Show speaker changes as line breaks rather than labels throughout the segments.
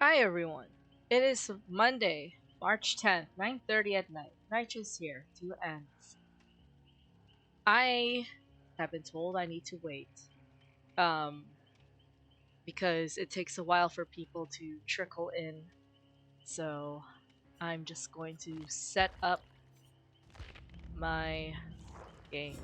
Hi everyone. It is Monday, March 10th, 9:30 at night. Night is here to end. I have been told I need to wait. Um because it takes a while for people to trickle in. So, I'm just going to set up my game.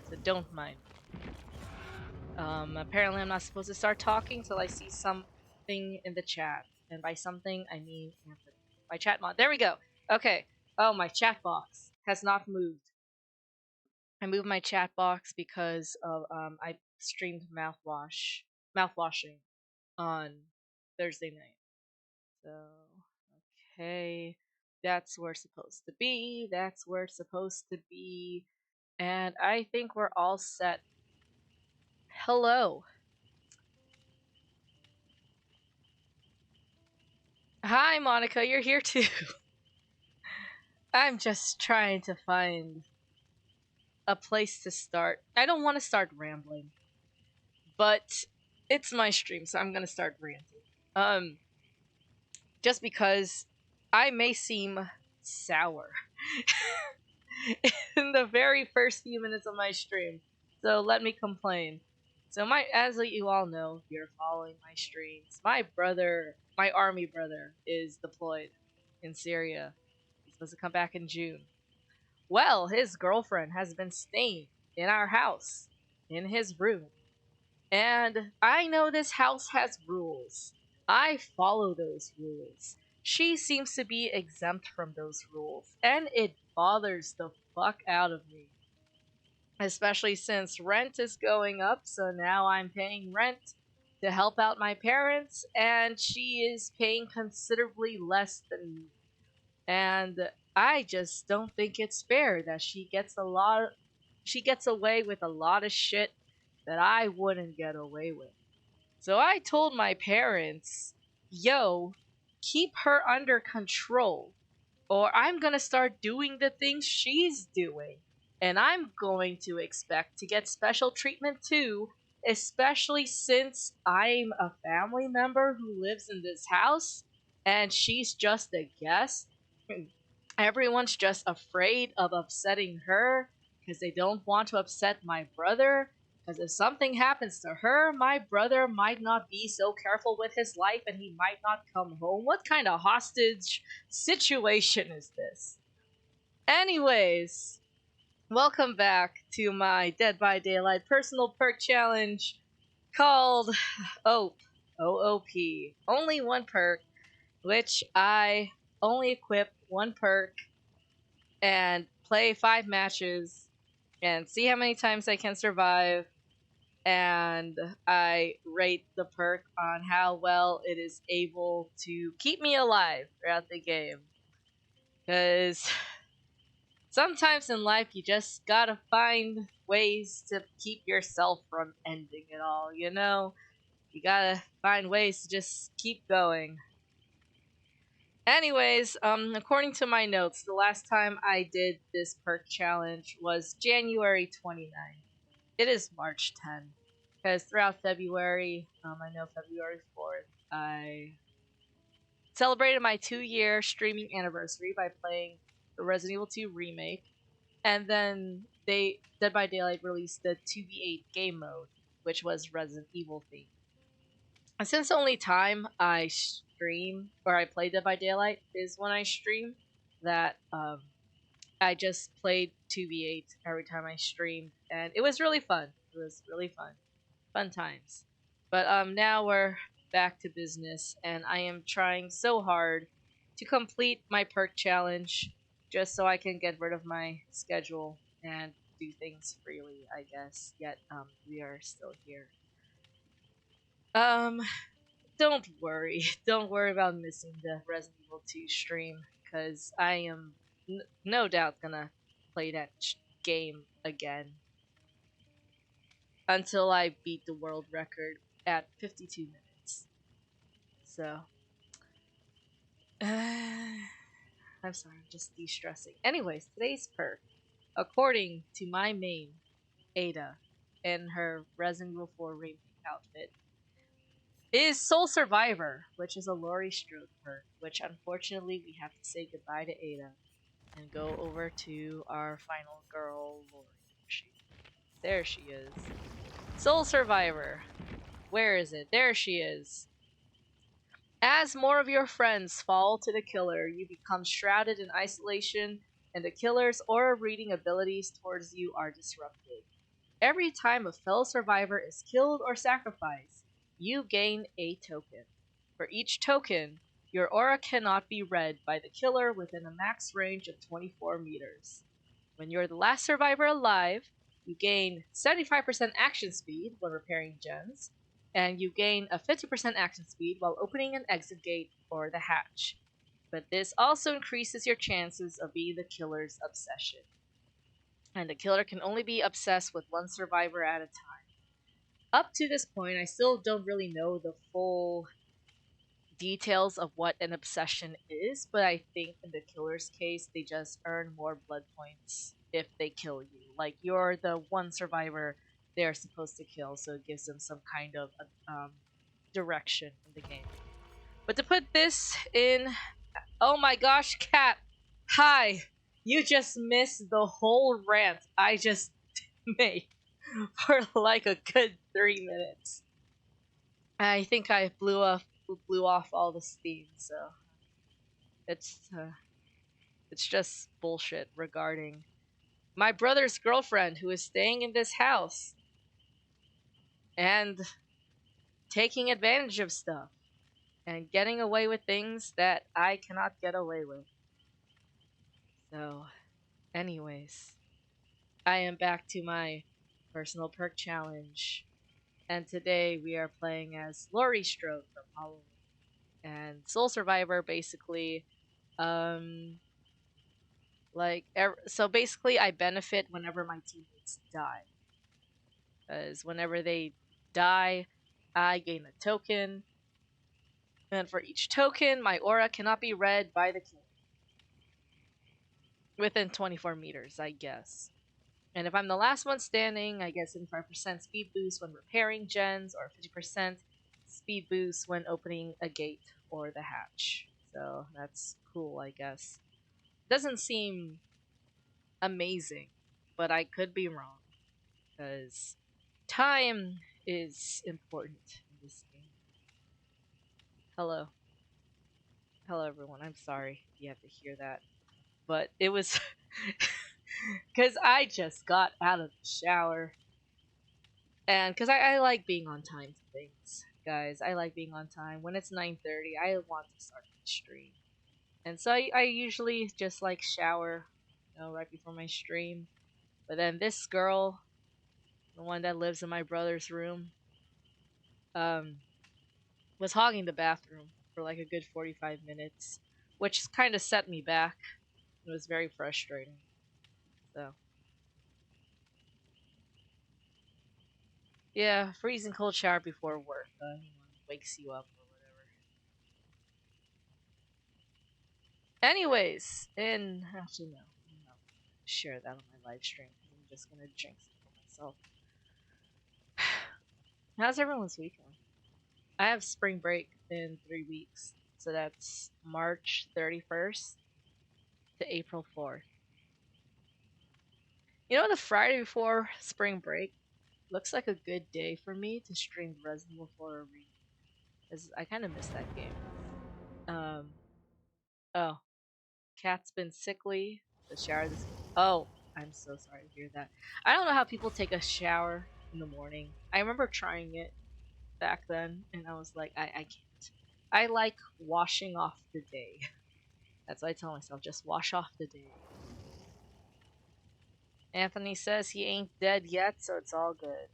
So don't mind me. Apparently I'm not supposed to start talking till I see something in the chat. And by something, I mean Anthony. My chat mod. There we go. Okay. Oh, my chat box has not moved. I moved my chat box because of I streamed mouthwashing on Thursday night. So okay, that's where it's supposed to be. That's where it's supposed to be, and I think we're all set. Hello. Hi, Monica. You're here too. I'm just trying to find a place to start. I don't want to start rambling, but it's my stream, so I'm gonna start ranting. Um, just because I may seem sour in the very first few minutes of my stream. So let me complain. So as you all know, if you're following my streams, my army brother, is deployed in Syria. He's supposed to come back in June. Well, his girlfriend has been staying in our house, in his room. And I know this house has rules. I follow those rules. She seems to be exempt from those rules, and it bothers the fuck out of me. Especially since rent is going up, so now I'm paying rent to help out my parents, and she is paying considerably less than me. And I just don't think it's fair that she gets away with a lot of shit that I wouldn't get away with. So I told my parents, yo, keep her under control, or I'm gonna start doing the things she's doing. And I'm going to expect to get special treatment too, especially since I'm a family member who lives in this house and she's just a guest. Everyone's just afraid of upsetting her because they don't want to upset my brother. Because if something happens to her, my brother might not be so careful with his life and he might not come home. What kind of hostage situation is this? Anyways, welcome back to my Dead by Daylight personal perk challenge called OOP. Only one perk, which I only equip one perk and play 5 matches and see how many times I can survive. And I rate the perk on how well it is able to keep me alive throughout the game. Because sometimes in life you just gotta find ways to keep yourself from ending it all, you know? You gotta find ways to just keep going. Anyways, according to my notes, the last time I did this perk challenge was January 29th. It is March 10th. Because throughout February, I know February 4th, I celebrated my 2-year streaming anniversary by playing the Resident Evil 2 remake. And then Dead by Daylight released the 2v8 game mode, which was Resident Evil themed. And since the only time I stream or I play Dead by Daylight is when I stream, that I just played 2v8 every time I streamed, and it was really fun. It was really fun times. But now we're back to business, and I am trying so hard to complete my perk challenge, just so I can get rid of my schedule and do things freely, I guess. Yet we are still here. Um, don't worry. Don't worry about missing the Resident Evil 2 stream, because I am no doubt gonna play that game again until I beat the world record at 52 minutes. So, I'm sorry, I'm just de-stressing. Anyways, today's perk, according to my main, Ada, in her Resident Evil 4 remake outfit, is Soul Survivor, which is a Lori Strode perk, which unfortunately we have to say goodbye to Ada and go over to our final girl, Lori. There she is. Soul Survivor. Where is it? There she is. As more of your friends fall to the killer, you become shrouded in isolation, and the killer's aura reading abilities towards you are disrupted. Every time a fellow survivor is killed or sacrificed, you gain a token. For each token, your aura cannot be read by the killer within a max range of 24 meters. When you're the last survivor alive, you gain 75% action speed when repairing gens, and you gain a 50% action speed while opening an exit gate or the hatch. But this also increases your chances of being the killer's obsession. And the killer can only be obsessed with one survivor at a time. Up to this point, I still don't really know the full details of what an obsession is, but I think in the killer's case, they just earn more blood points if they kill you. Like, you're the one survivor they're supposed to kill, so it gives them some kind of direction in the game. But to put this in. Oh my gosh, Cat! Hi! You just missed the whole rant I just made for like a good 3 minutes. I think I blew off all the steam, so it's it's just bullshit regarding my brother's girlfriend who is staying in this house and taking advantage of stuff and getting away with things that I cannot get away with. So, anyways, I am back to my personal perk challenge, and today we are playing as Lori Strode from Halloween. And Soul Survivor basically, um, so basically I benefit whenever my teammates die. Because whenever they die, I gain a token, and for each token, my aura cannot be read by the killer. Within 24 meters, I guess. And if I'm the last one standing, I get 75% speed boost when repairing gens, or 50% speed boost when opening a gate or the hatch. So that's cool, I guess. Doesn't seem amazing, but I could be wrong. Because time is important in this game. Hello. Hello, everyone. I'm sorry if you have to hear that. But it was because I just got out of the shower. And because I like being on time to things, guys. I like being on time. When it's 9:30, I want to start my stream. And so I usually just like shower, right before my stream. But then this girl, the one that lives in my brother's room, um, was hogging the bathroom for like a good 45 minutes, which kind of set me back. It was very frustrating. So, yeah, freezing cold shower before work, wakes you up or whatever. Anyways, and actually no, I'm not gonna share that on my live stream because I'm just gonna jinx it for myself. How's everyone's weekend? I have spring break in 3 weeks, so that's March 31st to April 4th. The Friday before spring break looks like a good day for me to stream Resident Evil 4 Arena, because I kind of miss that game. Oh, Cat's been sickly. The shower this. Oh, I'm so sorry to hear that. I don't know how people take a shower in the morning. I remember trying it back then, and I was like, I can't. I like washing off the day. That's what I tell myself. Just wash off the day. Anthony says he ain't dead yet, so it's all good.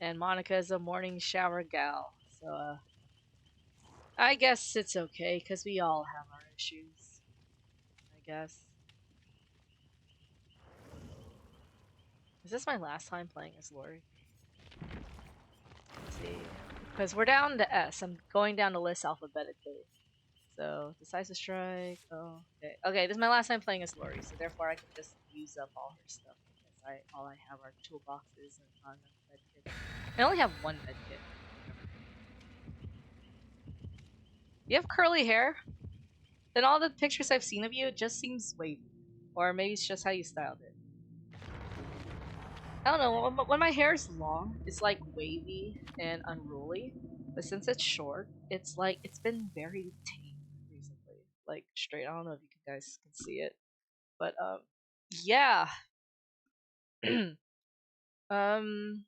And Monica is a morning shower gal, so I guess it's okay because we all have our issues. I guess. Is this my last time playing as Lori? Let's see. Because we're down to S. I'm going down the list alphabetically. So, decisive strike. Oh, okay. Okay, this is my last time playing as Lori, so therefore I can just use up all her stuff. Because all I have are toolboxes and not enough medkit. I only have one medkit. You have curly hair? Then all the pictures I've seen of you, it just seems wavy. Or maybe it's just how you styled it. I don't know, when my hair is long, it's like wavy and unruly. But since it's short, it's like, it's been very tame recently. Like, straight, I don't know if you guys can see it. But, yeah. um,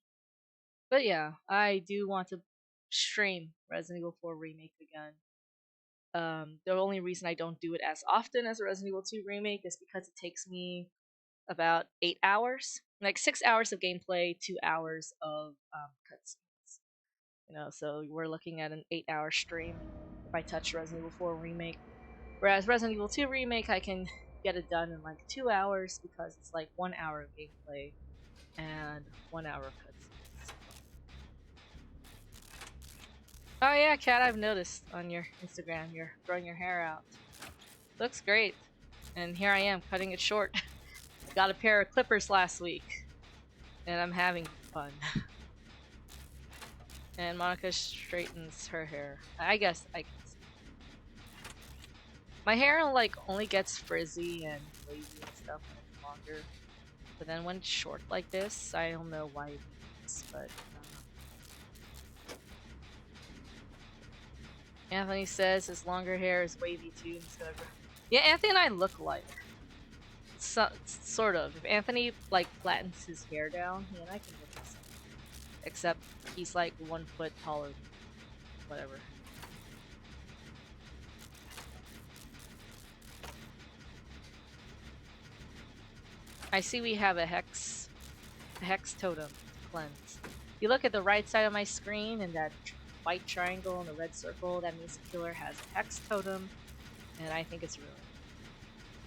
but yeah, I do want to stream Resident Evil 4 Remake again. The only reason I don't do it as often as Resident Evil 2 Remake is because it takes me about 8 hours, like 6 hours of gameplay, 2 hours of cutscenes. You know, so we're looking at an 8-hour stream if I touch Resident Evil 4 Remake. Whereas Resident Evil 2 Remake, I can get it done in like 2 hours because it's like 1 hour of gameplay and 1 hour of cutscenes. Oh yeah, Kat, I've noticed on your Instagram you're growing your hair out. Looks great. And here I am cutting it short. Got a pair of clippers last week, and I'm having fun. And Monica straightens her hair. I guess I can see. My hair like only gets frizzy and wavy and stuff when it's longer. But then when it's short like this, I don't know why it is, but Anthony says his longer hair is wavy too. Yeah, Anthony and I look alike. Sort of. If Anthony like flattens his hair down, he and I can look the same. Except he's like 1 foot taller. Whatever. I see we have a hex totem to cleanse. If you look at the right side of my screen and that white triangle and the red circle, that means the killer has a hex totem, and I think it's ruined.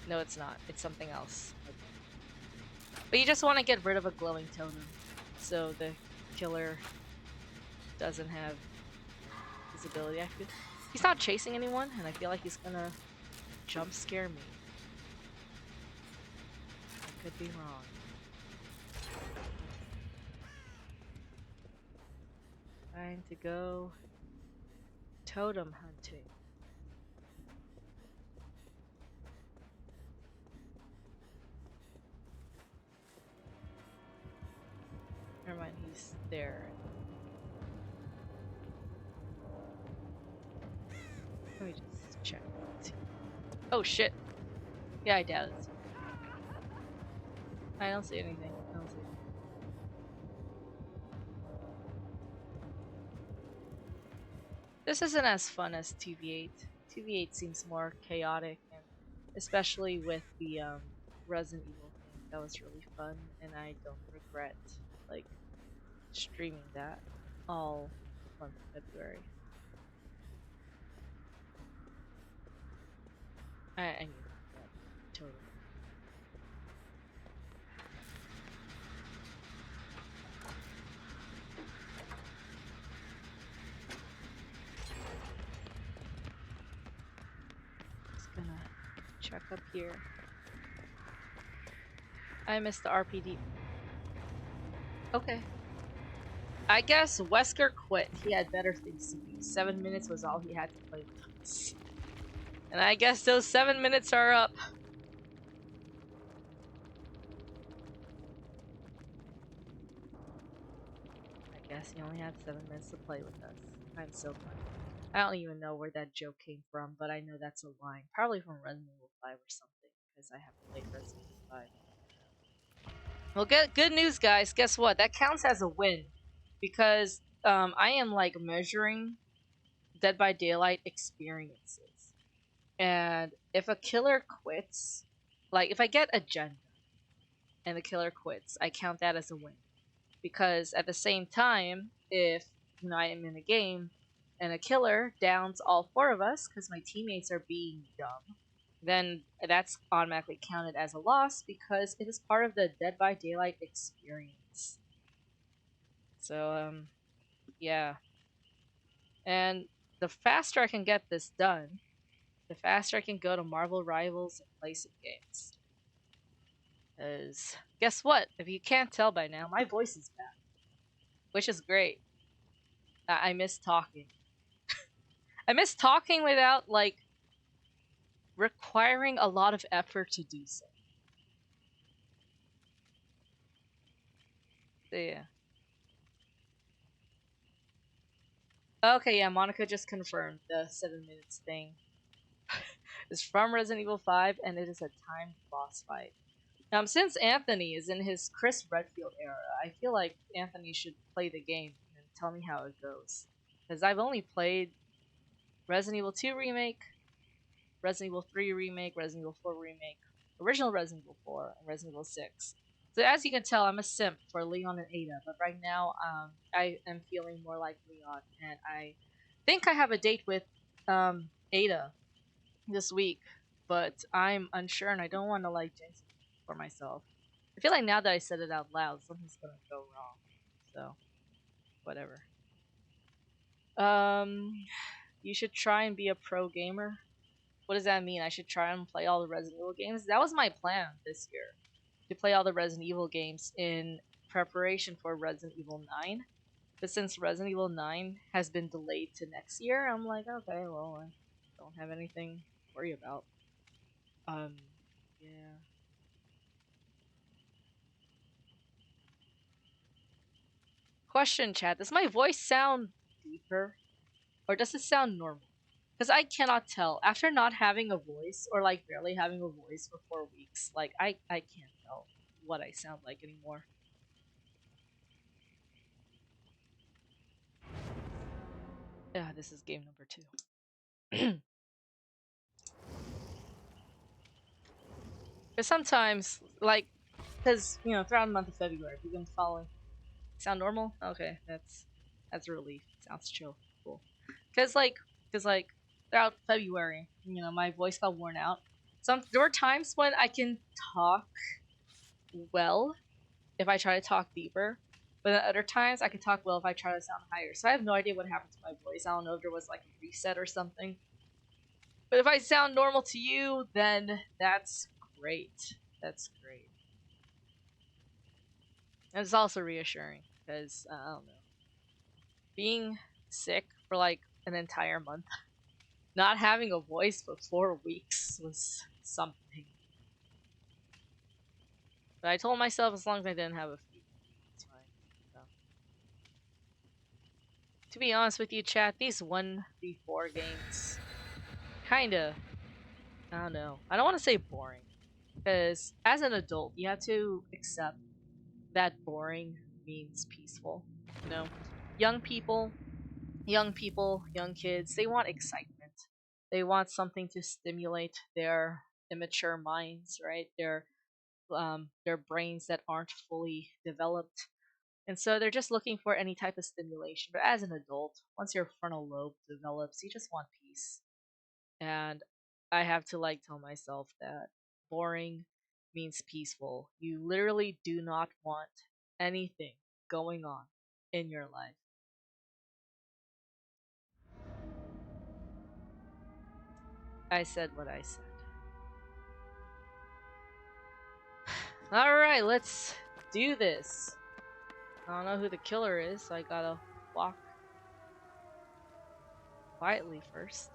No, it's not. It's something else. Okay. But you just want to get rid of a glowing totem, so the killer doesn't have visibility. I feel he's not chasing anyone, and I feel like he's gonna jump scare me. I could be wrong. Time to go totem hunting. Never mind, he's there. Let me just check. Oh shit! Yeah, I doubt it. I don't see anything. I don't see anything. This isn't as fun as 2v8. 2v8 seems more chaotic, and especially with the Resident Evil thing, that was really fun, and I don't regret like streaming that all month of February. I knew that, totally. Just gonna check up here. I missed the RPD. Okay. I guess Wesker quit. He had better things to do. 7 minutes was all he had to play with us. And I guess those 7 minutes are up. I guess he only had 7 minutes to play with us. I'm so funny. I don't even know where that joke came from, but I know that's a line. Probably from Resident Evil 5 or something, because I haven't played Resident Evil 5. Well, good news, guys. Guess what? That counts as a win. Because I am like measuring Dead by Daylight experiences. And if a killer quits, like if I get agenda and the killer quits, I count that as a win. Because at the same time, if I am in a game and a killer downs all 4 of us because my teammates are being dumb, then that's automatically counted as a loss because it is part of the Dead by Daylight experience. So, yeah. And the faster I can get this done, the faster I can go to Marvel Rivals and play some games. Because guess what? If you can't tell by now, my voice is back, which is great. I miss talking. I miss talking without like requiring a lot of effort to do so. So yeah. Okay, yeah, Monica just confirmed the 7 minutes thing. It's from Resident Evil 5 and it is a timed boss fight. Since Anthony is in his Chris Redfield era, I feel like Anthony should play the game and tell me how it goes. Because I've only played Resident Evil 2 Remake, Resident Evil 3 Remake, Resident Evil 4 Remake, original Resident Evil 4, and Resident Evil 6. So as you can tell, I'm a simp for Leon and Ada, but right now I am feeling more like Leon, and I think I have a date with Ada this week, but I'm unsure and I don't want to like jinx it for myself. I feel like now that I said it out loud, something's gonna go wrong. So, whatever. You should try and be a pro gamer. What does that mean? I should try and play all the Resident Evil games? That was my plan this year. To play all the Resident Evil games in preparation for Resident Evil 9. But since Resident Evil 9 has been delayed to next year, I'm like, okay, well, I don't have anything to worry about. Um, yeah. Question, chat. Does my voice sound deeper? Or does it sound normal? Because I cannot tell. After not having a voice, or like barely having a voice for 4 weeks, like I can't tell what I sound like anymore. Yeah, this is game number 2. Because sometimes, like, because, throughout the month of February, if you've been following, sound normal? Okay, that's a relief. Sounds chill. Cool. Because, like, throughout February, my voice got worn out. There were times when I can talk well if I try to talk deeper, but at other times I can talk well if I try to sound higher. So I have no idea what happened to my voice. I don't know if there was like a reset or something. But if I sound normal to you, then that's great. That's great. And it's also reassuring because I don't know, being sick for like an entire month, not having a voice for 4 weeks was something. But I told myself as long as I didn't have a fever, it's fine. So. To be honest with you, chat, these 1v4 games, kinda, I don't know. I don't want to say boring, because as an adult, you have to accept that boring means peaceful. You know, young people, young kids, they want excitement. They want something to stimulate their immature minds, right? Their brains that aren't fully developed. And so they're just looking for any type of stimulation. But as an adult, once your frontal lobe develops, you just want peace. And I have to like tell myself that boring means peaceful. You literally do not want anything going on in your life. I said what I said. Alright, let's do this. I don't know who the killer is, so I gotta walk quietly first.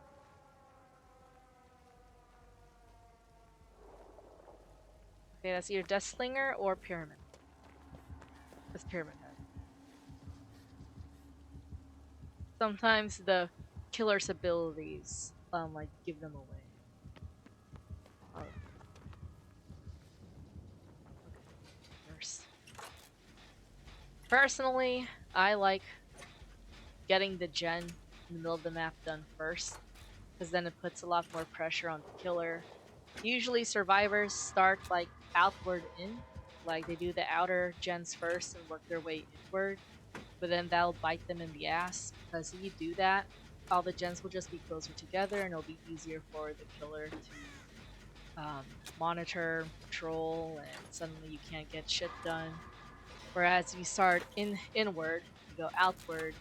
Okay, that's either Death Slinger or Pyramid. That's Pyramid Head. Sometimes the killer's abilities, like, give them away. Oh. First. Personally, I like getting the gen in the middle of the map done first, because then it puts a lot more pressure on the killer. Usually survivors start like outward in, like they do the outer gens first and work their way inward, but then that'll bite them in the ass, because if you do that, all the gens will just be closer together and it'll be easier for the killer to monitor, patrol, and suddenly you can't get shit done. Whereas if you start inward, you go outward,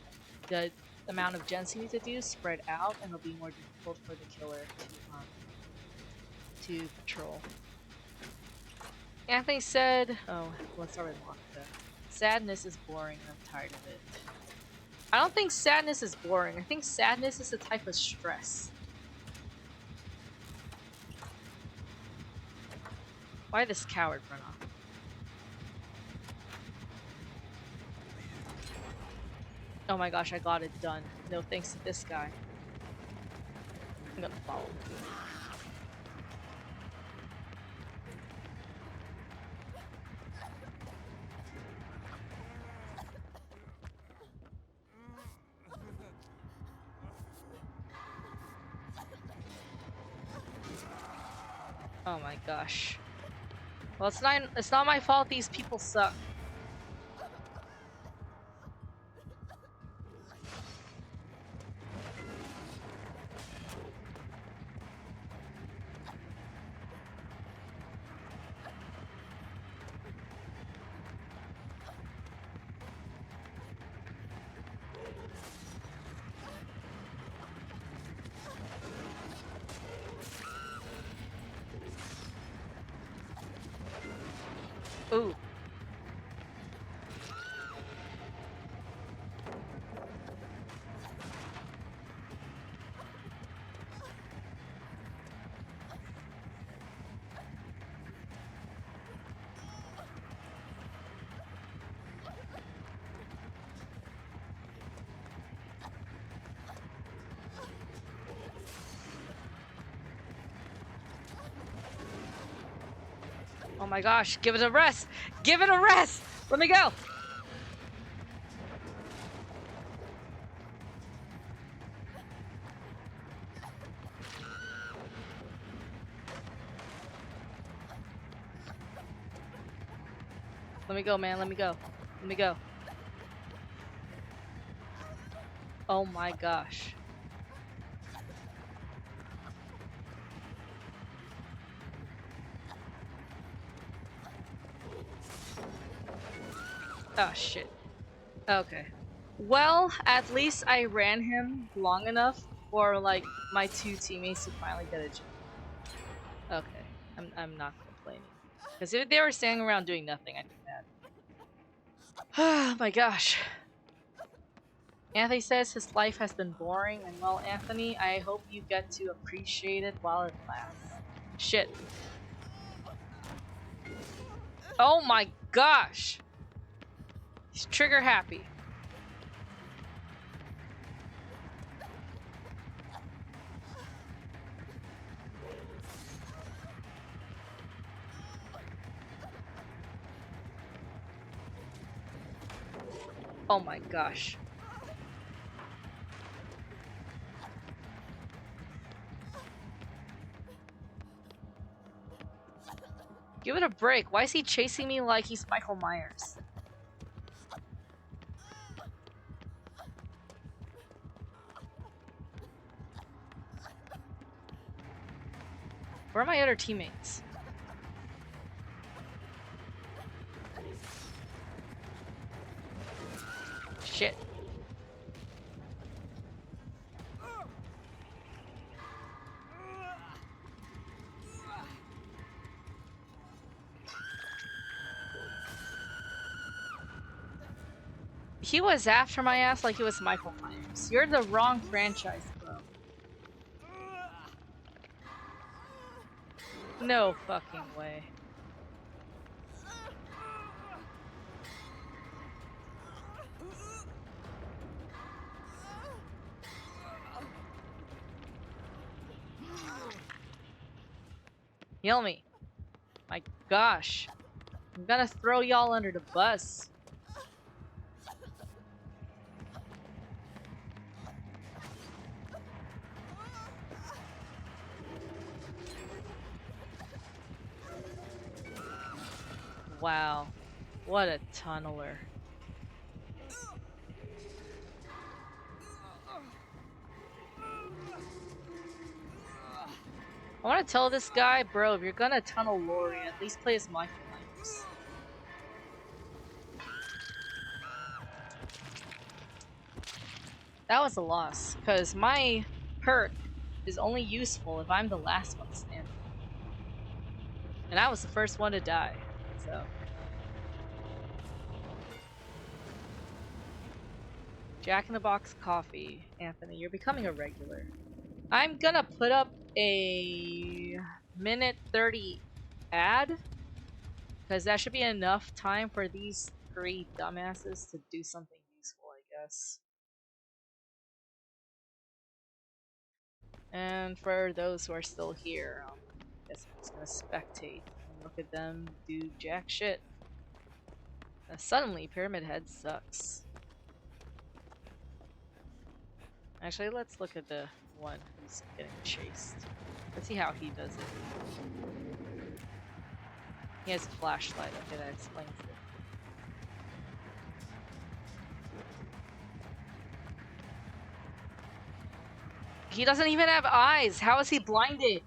the amount of gens you need to do spread out, and it'll be more difficult for the killer to patrol. Anthony said, oh, let's start with Monica. Sadness is boring, I'm tired of it. I don't think sadness is boring. I think sadness is a type of stress. Why this coward run off? Oh my gosh, I got it done. No thanks to this guy. I'm gonna follow him. Oh my gosh. Well, it's not my fault these people suck. Ooh. Oh my gosh, give it a rest! Give it a rest! Let me go! Let me go, man, let me go. Let me go. Oh my gosh. Oh shit. Okay. Well, at least I ran him long enough for like my two teammates to finally get a jump. Okay. I'm not complaining. Because if they were standing around doing nothing, I'd be mad. Oh my gosh. Anthony says his life has been boring, and well, Anthony, I hope you get to appreciate it while it lasts. Shit. Oh my gosh! He's trigger happy. Oh my gosh. Give it a break. Why is he chasing me like he's Michael Myers? Where are my other teammates? Shit. He was after my ass like he was Michael Myers. You're the wrong franchise, bro. No fucking way. Heal me. My gosh. I'm gonna throw y'all under the bus. Wow. What a tunneler. I want to tell this guy, bro, if you're gonna tunnel Lori, at least play as Michael Myers. That was a loss, because my perk is only useful if I'm the last one standing. And I was the first one to die, so. Jack in the Box coffee. Anthony, you're becoming a regular. I'm gonna put up a minute 30 ad because that should be enough time for these three dumbasses to do something useful, I guess. And for those who are still here, I guess I'm just gonna spectate and look at them do jack shit. Suddenly, Pyramid Head sucks. Actually, let's look at the one who's getting chased. Let's see how he does it. He has a flashlight. Okay, that explains it. He doesn't even have eyes. How is he blinded?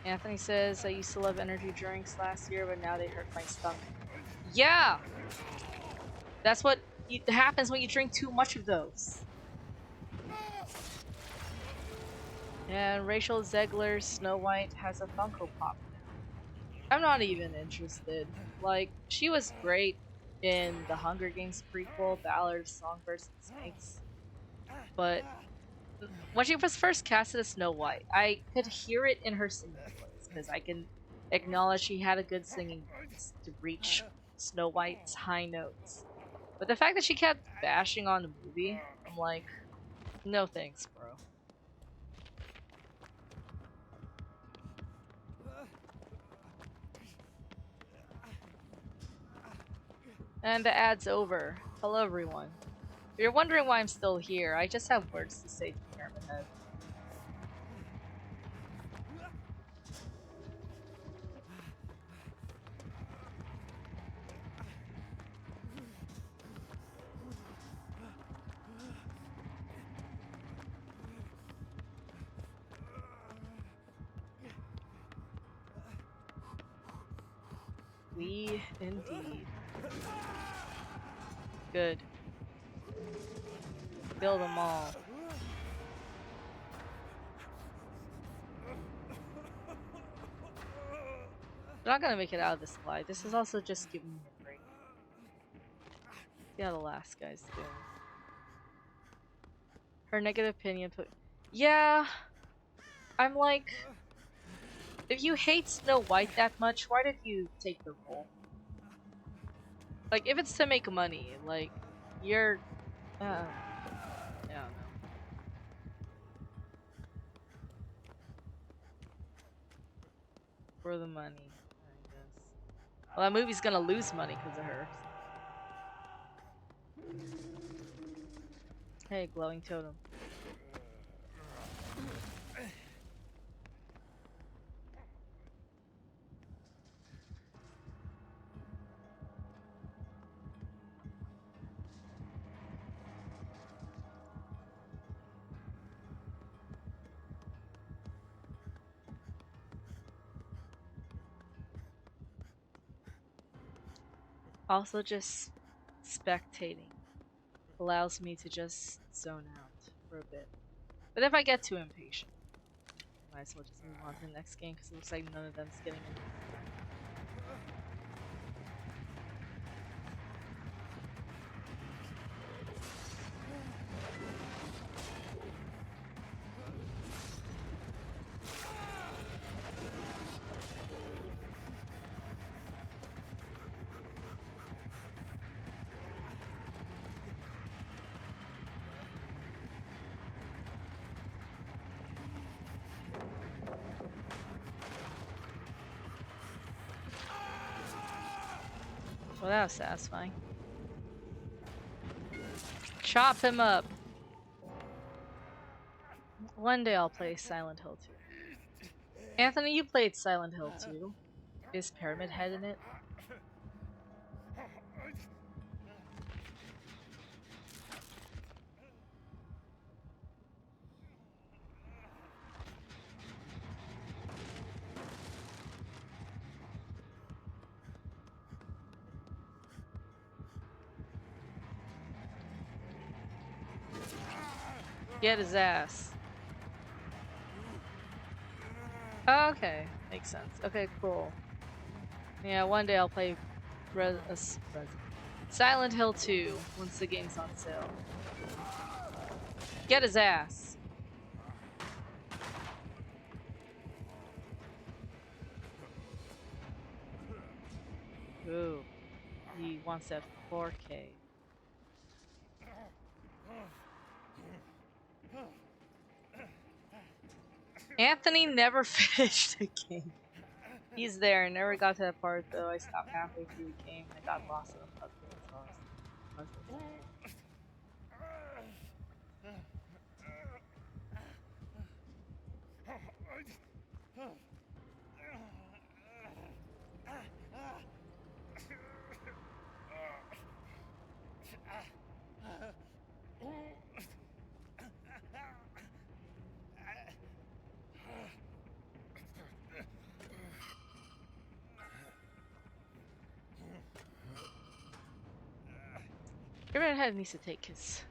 Anthony says, I used to love energy drinks last year, but now they hurt my stomach. Yeah! That's what happens when you drink too much of those. And Rachel Zegler's Snow White has a Funko Pop now. I'm not even interested. Like, she was great in the Hunger Games prequel, Ballad of Songbirds and Snakes. But when she was first casted as Snow White, I could hear it in her singing voice, because I can acknowledge she had a good singing voice to reach Snow White's high notes. But the fact that she kept bashing on the movie, I'm like, no thanks, bro. And the ad's over. Hello, everyone. If you're wondering why I'm still here, I just have words to say to Pyramid Head. We indeed. Good. Kill them all. I'm not gonna make it out of this slide. This is also just giving me a break. See how the last guy's doing. Her negative opinion put. Yeah. I'm like. If you hate Snow White that much, why did you take the role? Like, if it's to make money, like, you're. I don't know. For the money, I guess. Well, that movie's gonna lose money because of her. Hey, glowing totem. Also, just spectating allows me to just zone out for a bit. But if I get too impatient, I might as well just move on to the next game because it looks like none of them's getting in. Well, that was satisfying. Chop him up! One day I'll play Silent Hill 2. Anthony, you played Silent Hill 2. Is Pyramid Head in it? Get his ass. Oh, okay, makes sense. Okay, cool. Yeah, one day I'll play Silent Hill 2 once the game's on sale. Get his ass. Ooh, he wants that 4K. Anthony never finished the game. He's there. Never got to that part though. I stopped halfway through the game. I got lost in a puzzle. Everyone head needs to take his.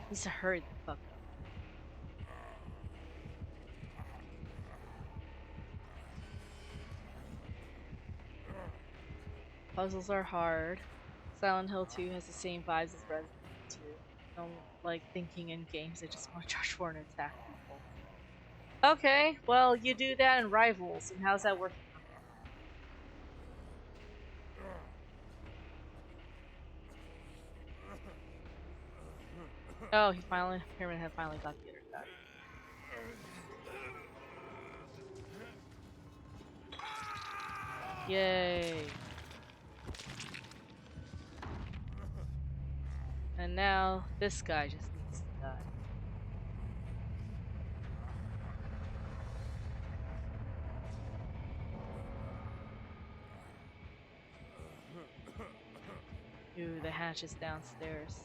Needs to hurry the fuck up. Puzzles are hard. Silent Hill 2 has the same vibes as Resident Evil 2. I don't like thinking in games, I just want to charge for and attack people. Okay, well, you do that in Rivals, and how's that working? Oh, Pyramid Head finally got the other guy. Yay. And now, this guy just needs to die. Ooh, the hatch is downstairs.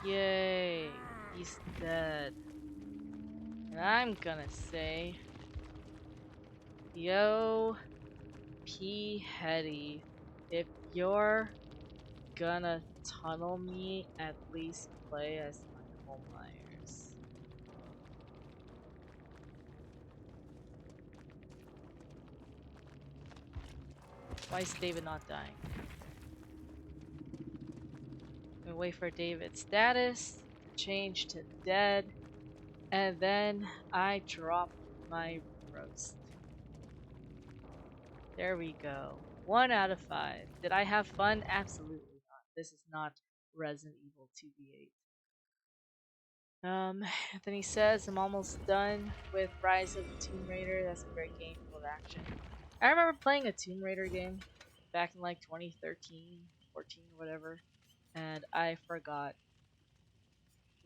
Yay, he's dead. And I'm gonna say, yo, P. Hetty, if you're gonna tunnel me, at least play as Michael Myers. Why is David not dying? We wait for David's status to change to dead, and then I drop my roast. There we go. 1 out of 5. Did I have fun? Absolutely not. This is not Resident Evil 2v8. Anthony says I'm almost done with Rise of the Tomb Raider. That's a great game full of action. I remember playing a Tomb Raider game back in like 2013, 14, or whatever, and I forgot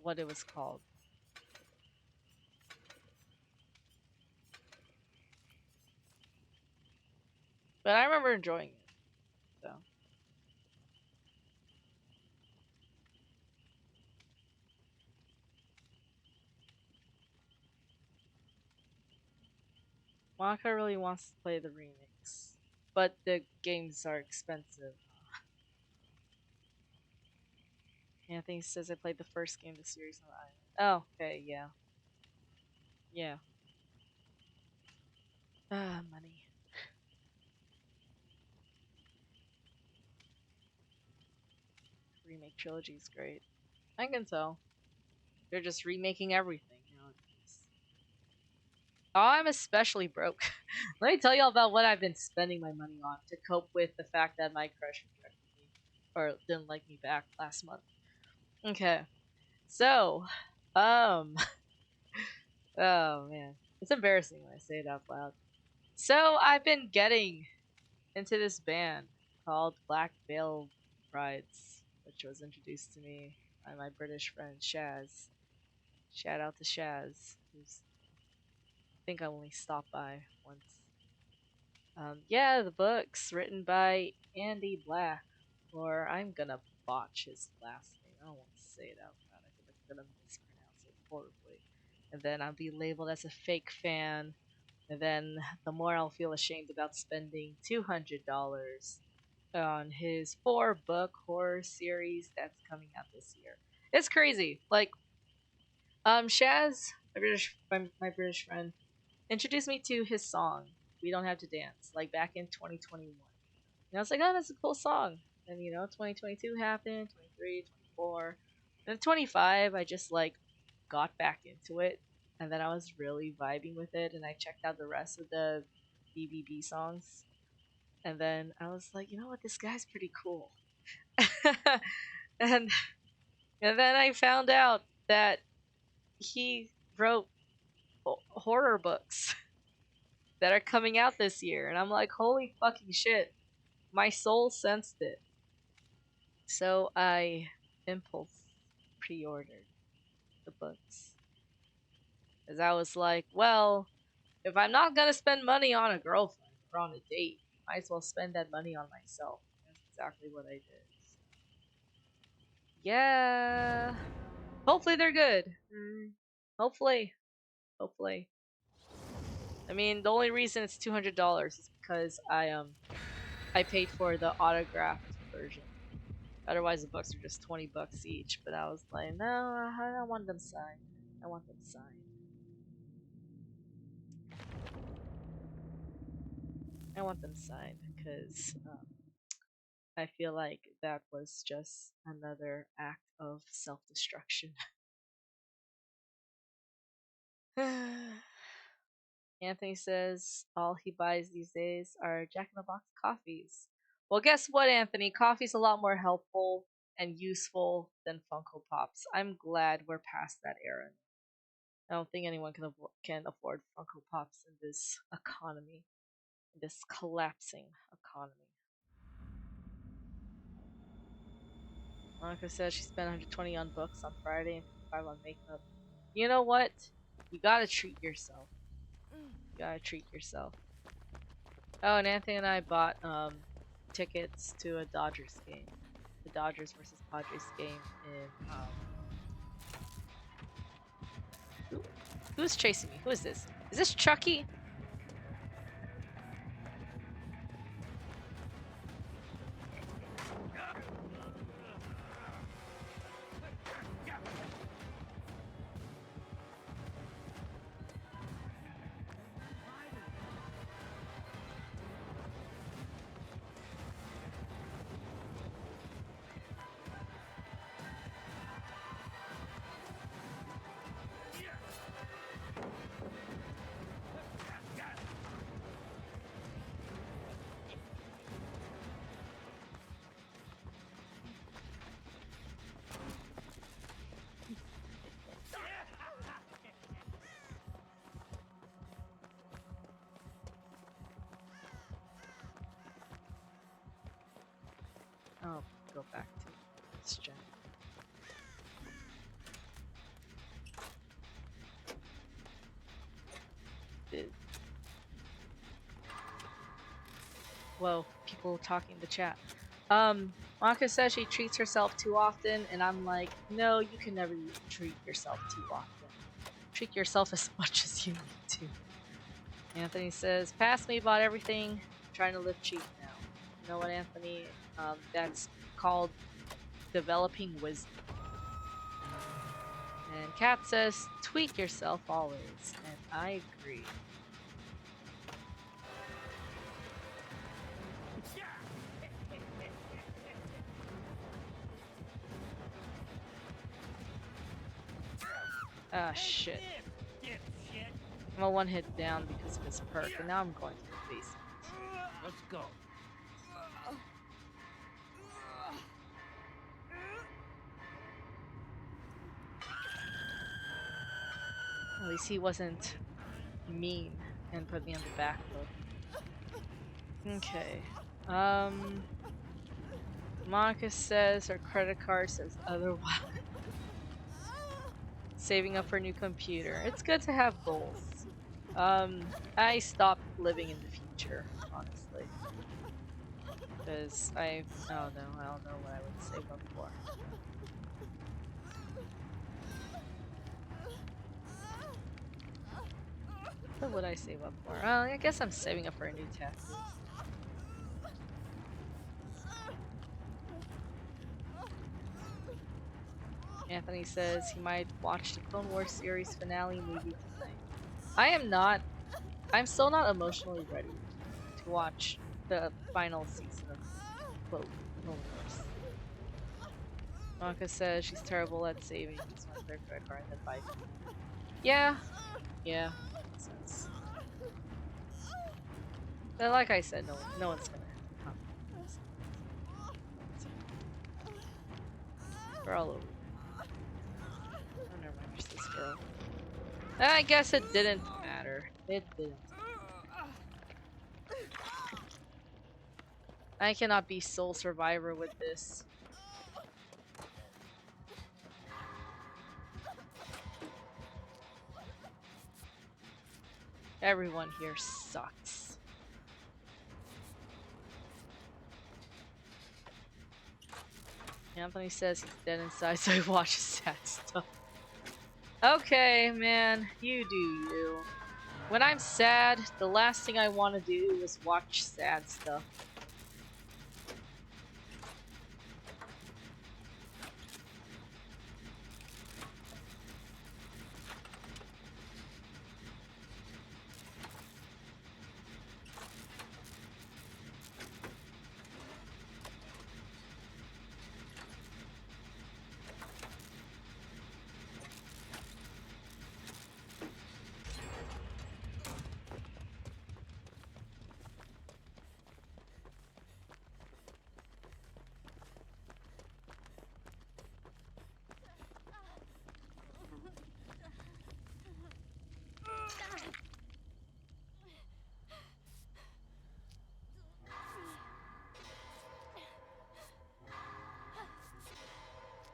what it was called. But I remember enjoying it. So. Monica really wants to play the remix, but the games are expensive. Anthony says I played the first game of the series on the island. Oh, okay, yeah. Yeah. Ah, money. Remake trilogy is great. I can tell. They're just remaking everything nowadays. Oh, I'm especially broke. Let me tell you all about what I've been spending my money on to cope with the fact that my crush rejected me or didn't like me back last month. Okay. So, um oh man. It's embarrassing when I say it out loud. So, I've been getting into this band called Black Veil Brides, which was introduced to me by my British friend Shaz. Shout out to Shaz, who's I think I only stopped by once. Yeah, the book's written by Andy Black, or I'm gonna botch his last name. I don't want to say it out loud. I feel like I'm gonna mispronounce it horribly, and then I'll be labeled as a fake fan And then the more I'll feel ashamed about spending $200 on his 4-book horror series that's coming out this year. It's crazy. Like, Shaz, my British friend, introduced me to his song "We Don't Have to Dance" like back in 2021. And I was like, oh, that's a cool song. And 2022 happened, 23, 24, and then 25. I just like got back into it, and then I was really vibing with it, and I checked out the rest of the DBD songs, and then I was like, you know what, this guy's pretty cool. and and then I found out that he wrote horror books that are coming out this year, and I'm like, holy fucking shit, my soul sensed it. So I impulse pre-ordered the books, as I was like, well, if I'm not gonna spend money on a girlfriend or on a date, might as well spend that money on myself. That's exactly what I did. So, yeah, hopefully they're good. Hopefully, hopefully. I mean, the only reason it's $200 is because I paid for the autographed version. Otherwise, the books are just $20 each. But I was like, no, I want them signed. I want them signed. I want them signed because I feel like that was just another act of self-destruction. Anthony says all he buys these days are Jack in the Box coffees. Well, guess what, Anthony? Coffee's a lot more helpful and useful than Funko Pops. I'm glad we're past that era. I don't think anyone can afford Funko Pops in this economy, in this collapsing economy. Monica says she spent 120 on books on Friday and 55 on makeup. You know what? You gotta treat yourself. You gotta treat yourself. Oh, and Anthony and I bought tickets to a Dodgers game, the Dodgers versus Padres game in who's chasing me? Who is this? Is this Chucky? Oh, go back to this gen. Whoa, people talking in the chat. Monica says she treats herself too often, and I'm like, no, you can never treat yourself too often. Treat yourself as much as you need to. Anthony says, past me, bought everything, I'm trying to live cheap now. You know what, Anthony? That's called developing wisdom. And Kat says, tweet yourself always, and I agree. Ah, shit. I'm a one-hit down because of his perk, and now I'm going to the basement.
Let's go.
At least he wasn't mean and put me on the back foot. Okay. Monica says her credit card says otherwise. Saving up for a new computer. It's good to have goals. I stopped living in the future, honestly. Because I don't know what I would save up for. What would I save up for? I guess I'm saving up for a new tattoo. Anthony says he might watch the Clone Wars series finale movie tonight. I am not. I'm still not emotionally ready to watch the final season of Clone Wars. Monica says she's terrible at saving. Just wants their credit card and then buy food. Yeah, makes sense. But like I said, no one's gonna come. We're all over. Oh, never mind. Just this girl. I guess it didn't matter. It didn't. I cannot be sole survivor with this. Everyone here sucks. Anthony says he's dead inside, so he watches sad stuff. Okay, man, you do you. When I'm sad, the last thing I want to do is watch sad stuff.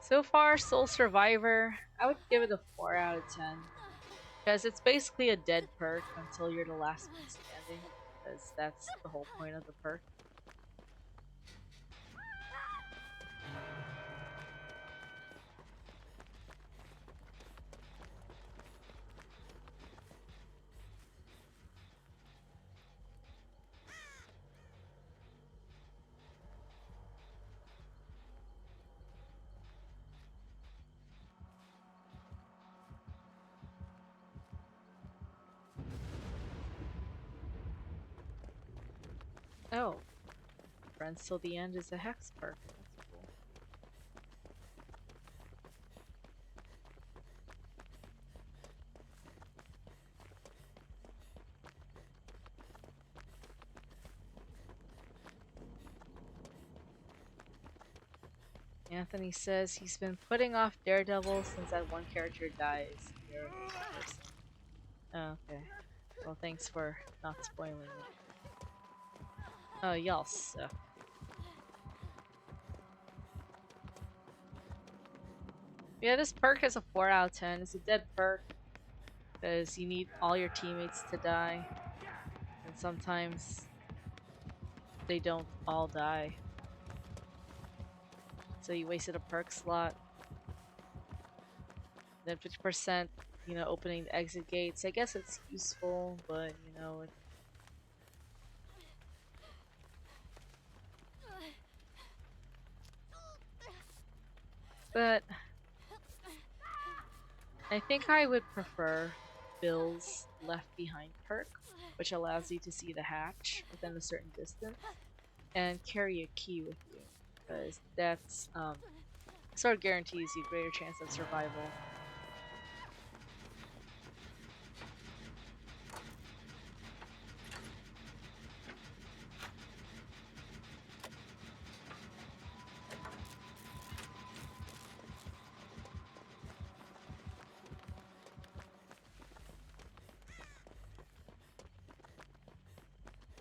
So far, Soul Survivor, I would give it a 4 out of 10. Because it's basically a dead perk until you're the last one standing. Because that's the whole point of the perk. Oh. Friends Till the End is a hex perk. That's cool. Anthony says he's been putting off Daredevil since that one character dies. Oh, okay. Well, thanks for not spoiling it. Oh, y'all suck. Yeah, this perk is a 4 out of 10. It's a dead perk because you need all your teammates to die, and sometimes they don't all die. So you wasted a perk slot. Then 50%, opening the exit gates. I guess it's useful, but But I think I would prefer Bill's Left Behind perk, which allows you to see the hatch within a certain distance and carry a key with you, because that's sort of guarantees you greater chance of survival.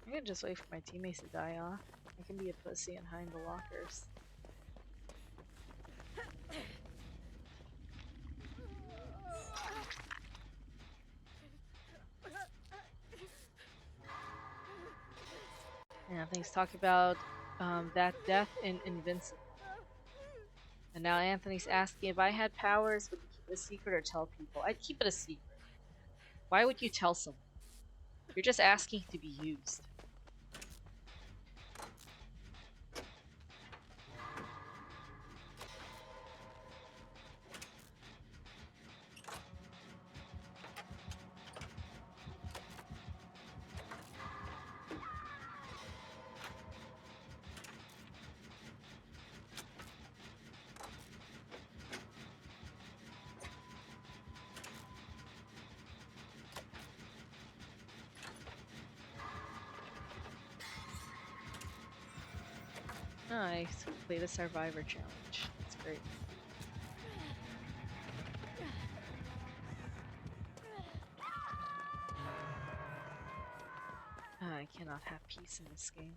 I can just wait for my teammates to die off. I can be a pussy and hide in the lockers. Yeah, Anthony's talking about that death in Invincible. And now Anthony's asking if I had powers, would you keep it a secret or tell people? I'd keep it a secret. Why would you tell someone? You're just asking to be used. Nice. Play the Survivor Challenge. That's great. I cannot have peace in this game.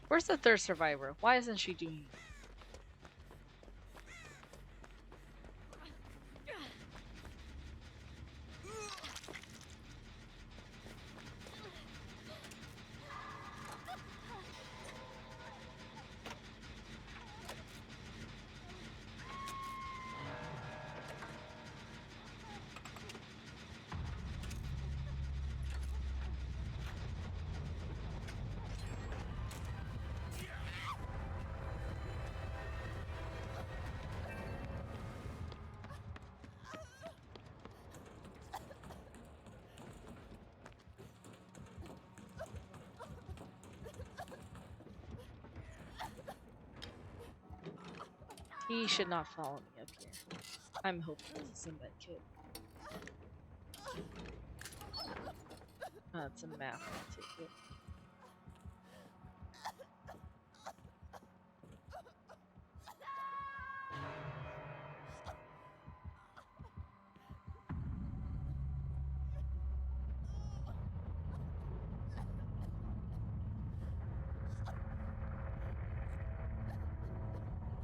Where's the third survivor? Why isn't she doing it? He should not follow me up here. I'm hoping this is a med kit. It's a map. I'll take it.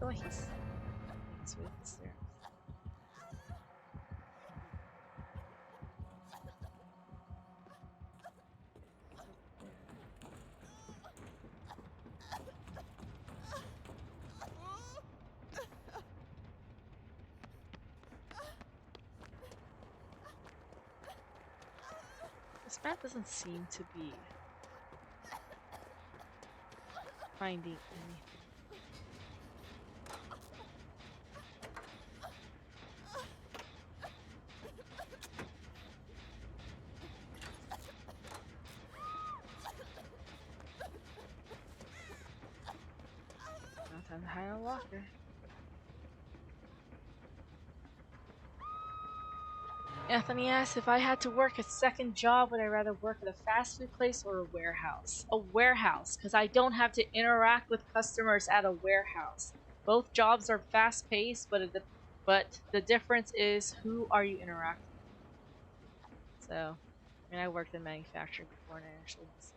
Oh, he's way up the stairs. This map doesn't seem to be finding anything. Now time to hire a locker. Anthony asks, if I had to work a second job, would I rather work at a fast food place or a warehouse? A warehouse, because I don't have to interact with customers at a warehouse. Both jobs are fast paced, but the difference is who are you interacting with. So, I mean, I worked in manufacturing before and I actually miss it.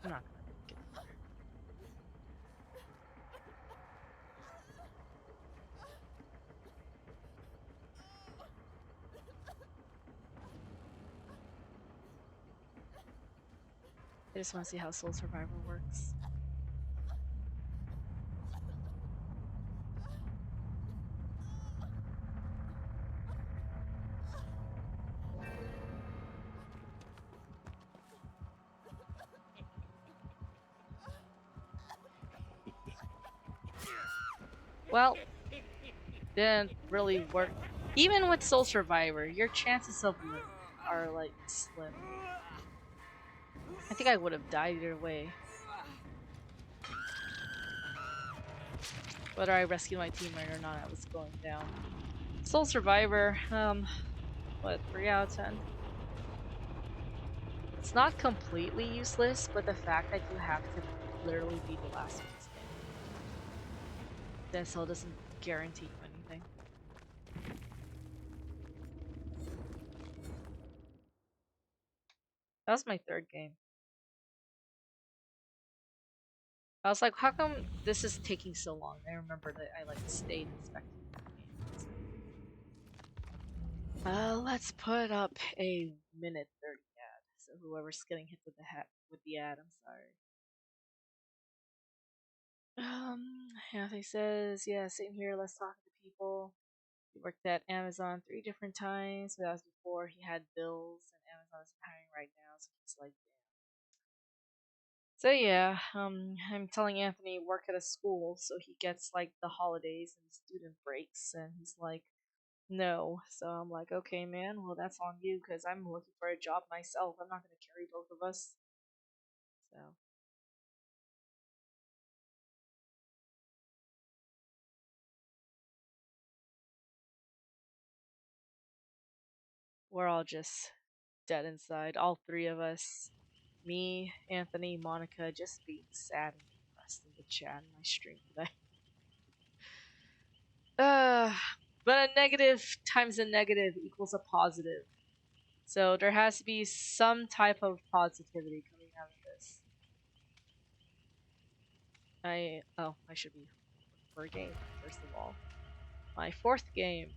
I'm not gonna get there. I just want to see how Soul Survivor works. Well, didn't really work. Even with Soul Survivor, your chances of living are like slim. I think I would have died either way. Whether I rescued my teammate or not, I was going down. Sole survivor. What, 3 out of 10? It's not completely useless, but the fact that you have to literally be the last one standing, that still doesn't guarantee you anything. That was my 3rd game. I was like, how come this is taking so long? I remember that I like stayed inspecting the game. Let's put up a minute 30 ad. So whoever's getting hit with the ad, I'm sorry. Anthony says, yeah, same here. Let's talk to people. He worked at Amazon 3 different times, but that was before he had bills, and Amazon isn't hiring right now, so he's like, damn. So yeah, I'm telling Anthony work at a school, so he gets like the holidays and student breaks, and he's like, no. So I'm like, okay, man, well that's on you, because I'm looking for a job myself. I'm not gonna carry both of us. So we're all just dead inside, all 3 of us. Me, Anthony, Monica, just being sad and depressed in the chat in my stream today. Uh, but a negative times a negative equals a positive. So there has to be some type of positivity coming out of this. I should be looking for a game first of all. My 4th game.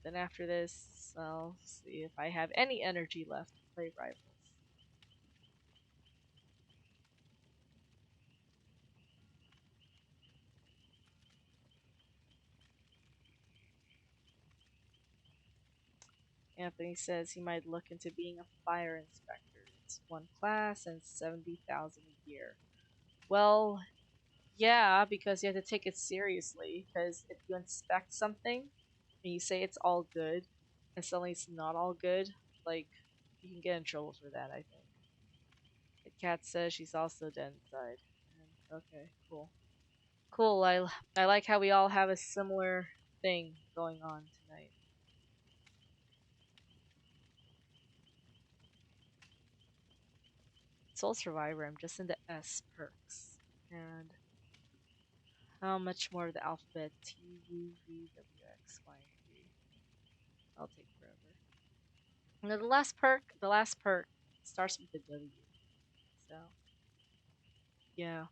Then after this, I'll see if I have any energy left to play Rivals. Anthony says he might look into being a fire inspector. It's 1 class and 70,000 a year. Well, yeah, because you have to take it seriously. Because if you inspect something and you say it's all good, and suddenly it's not all good, like you can get in trouble for that. I think. The cat says she's also dead inside. Okay, cool, cool. I like how we all have a similar thing going on tonight. Soul Survivor. I'm just into S perks and how much more of the alphabet? T U V W X Y and Z. I'll take forever. Now the last perk starts with a W. So yeah.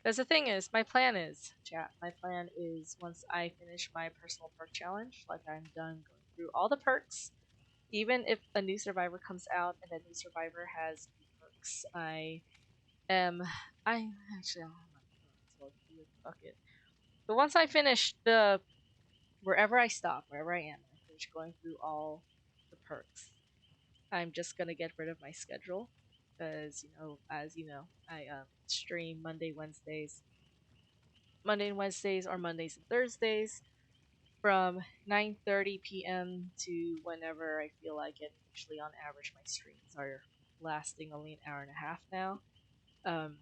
Because the thing is, my plan is, chat. My plan is once I finish my personal perk challenge, like I'm done going through all the perks. Even if a new survivor comes out and that new survivor has new perks, I actually I don't have my perks, so fuck it. But once I finish the wherever I stop, wherever I am, I finish going through all the perks. I'm just gonna get rid of my schedule because as you know, I stream Monday and Wednesdays, or Mondays and Thursdays from 9:30 p.m. to whenever I feel like it. Usually, on average, my streams are lasting only an hour and a half now. Um,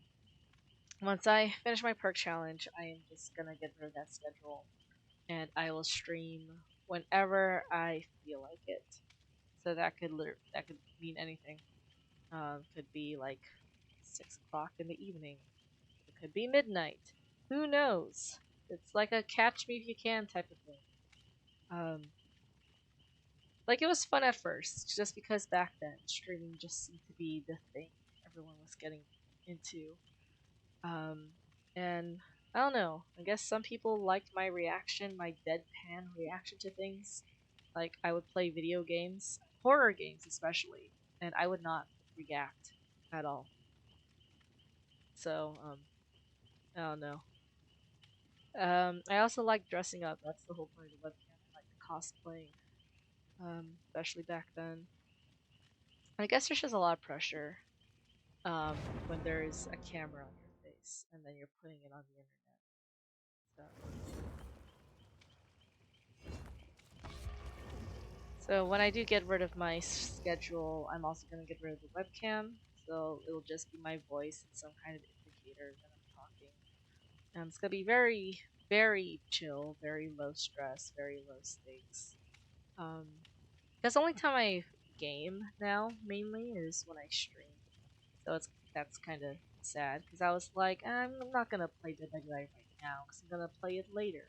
Once I finish my perk challenge, I am just gonna get rid of that schedule, and I will stream whenever I feel like it. So that could mean anything. Could be like 6 o'clock in the evening. It could be midnight. Who knows? It's like a catch me if you can type of thing. Um, like it was fun at first, just because back then streaming just seemed to be the thing everyone was getting into. Um, and I don't know. I guess some people liked my reaction, my deadpan reaction to things. Like I would play video games, horror games especially, and I would not react at all. So I don't know. I also like dressing up. That's the whole point of the webcam. I like the cosplaying, especially back then. I guess there's just a lot of pressure when there's a camera on your face and then you're putting it on the internet. So when I do get rid of my schedule, I'm also going to get rid of the webcam. So it'll just be my voice and some kind of indicator that I'm talking. And it's gonna be very, very chill, very low stress, very low stakes. Because the only time I game now mainly is when I stream. So that's kind of sad because I was like, I'm not gonna play Dead by Daylight right now because I'm gonna play it later.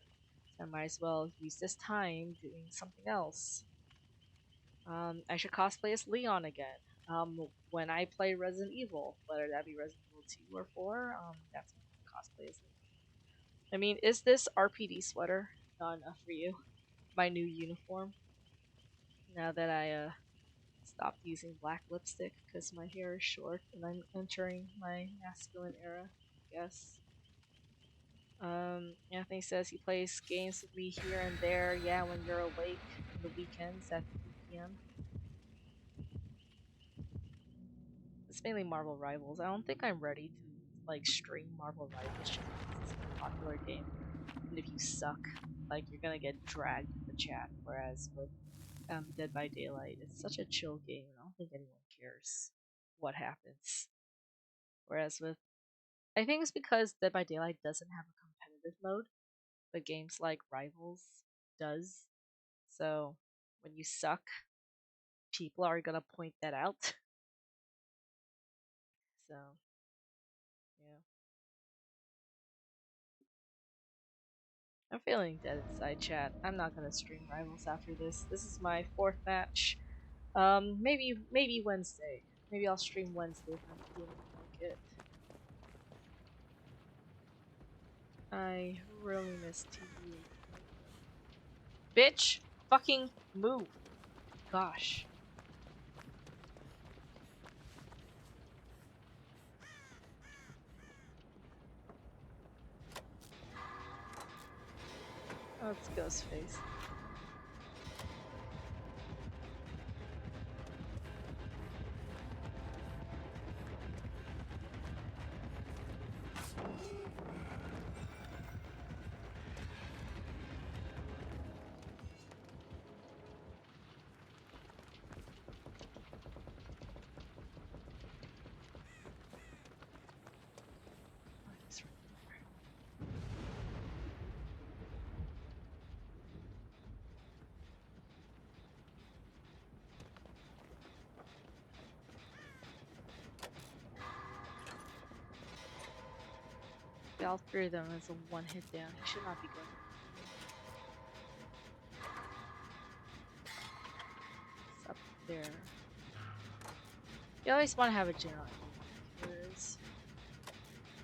So I might as well use this time doing something else. I should cosplay as Leon again. When I play Resident Evil, whether that be Resident Evil 2 or 4, that's when I cosplay as Leon. I mean, is this RPD sweater not enough for you? My new uniform. Now that I stopped using black lipstick because my hair is short and I'm entering my masculine era, I guess. Anthony says he plays games with me here and there. Yeah, when you're awake on the weekends at 3 p.m. It's mainly Marvel Rivals. I don't think I'm ready to like stream Marvel Rivals just because it's a popular game. And if you suck, like you're gonna get dragged in the chat. Whereas with Dead by Daylight, it's such a chill game. I don't think anyone cares what happens. Whereas with I think it's because Dead by Daylight doesn't have a competitive mode, but games like Rivals does. So when you suck, people are gonna point that out. So yeah, I'm feeling dead inside chat. I'm not gonna stream Rivals after this. This is my fourth match. Maybe Wednesday. Maybe I'll stream Wednesday if I'm feeling like it. I really miss TV. Bitch, fucking move. Gosh. Oh, it's Ghostface. Oh, he's right there. Yeah, all three of them is a one hit down. He should not be going. It's up there. You always want to have a general killers.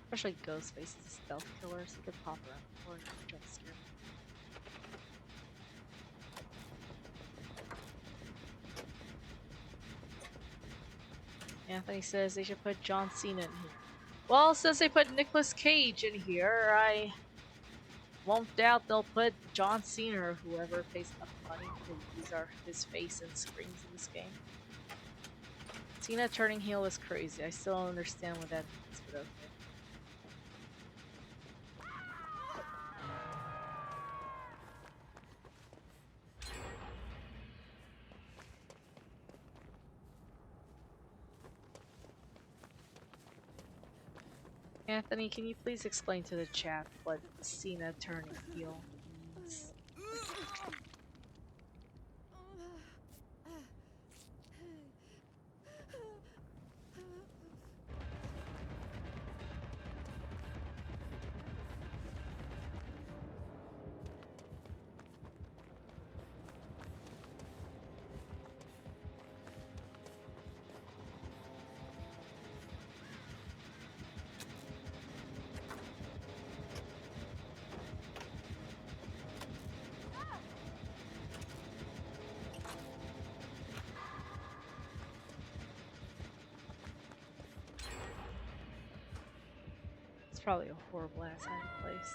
Especially Ghostface is a stealth killer, so he could pop around the corner and jump scare. Anthony says they should put John Cena in here. Well, since they put Nicolas Cage in here, I won't doubt they'll put John Cena or whoever pays enough money to use his face and screens in this game. Cena turning heel was crazy. I still don't understand what that means, but okay. Anthony, can you please explain to the chat what Cena turning heel means? It's probably a horrible ass hiding place.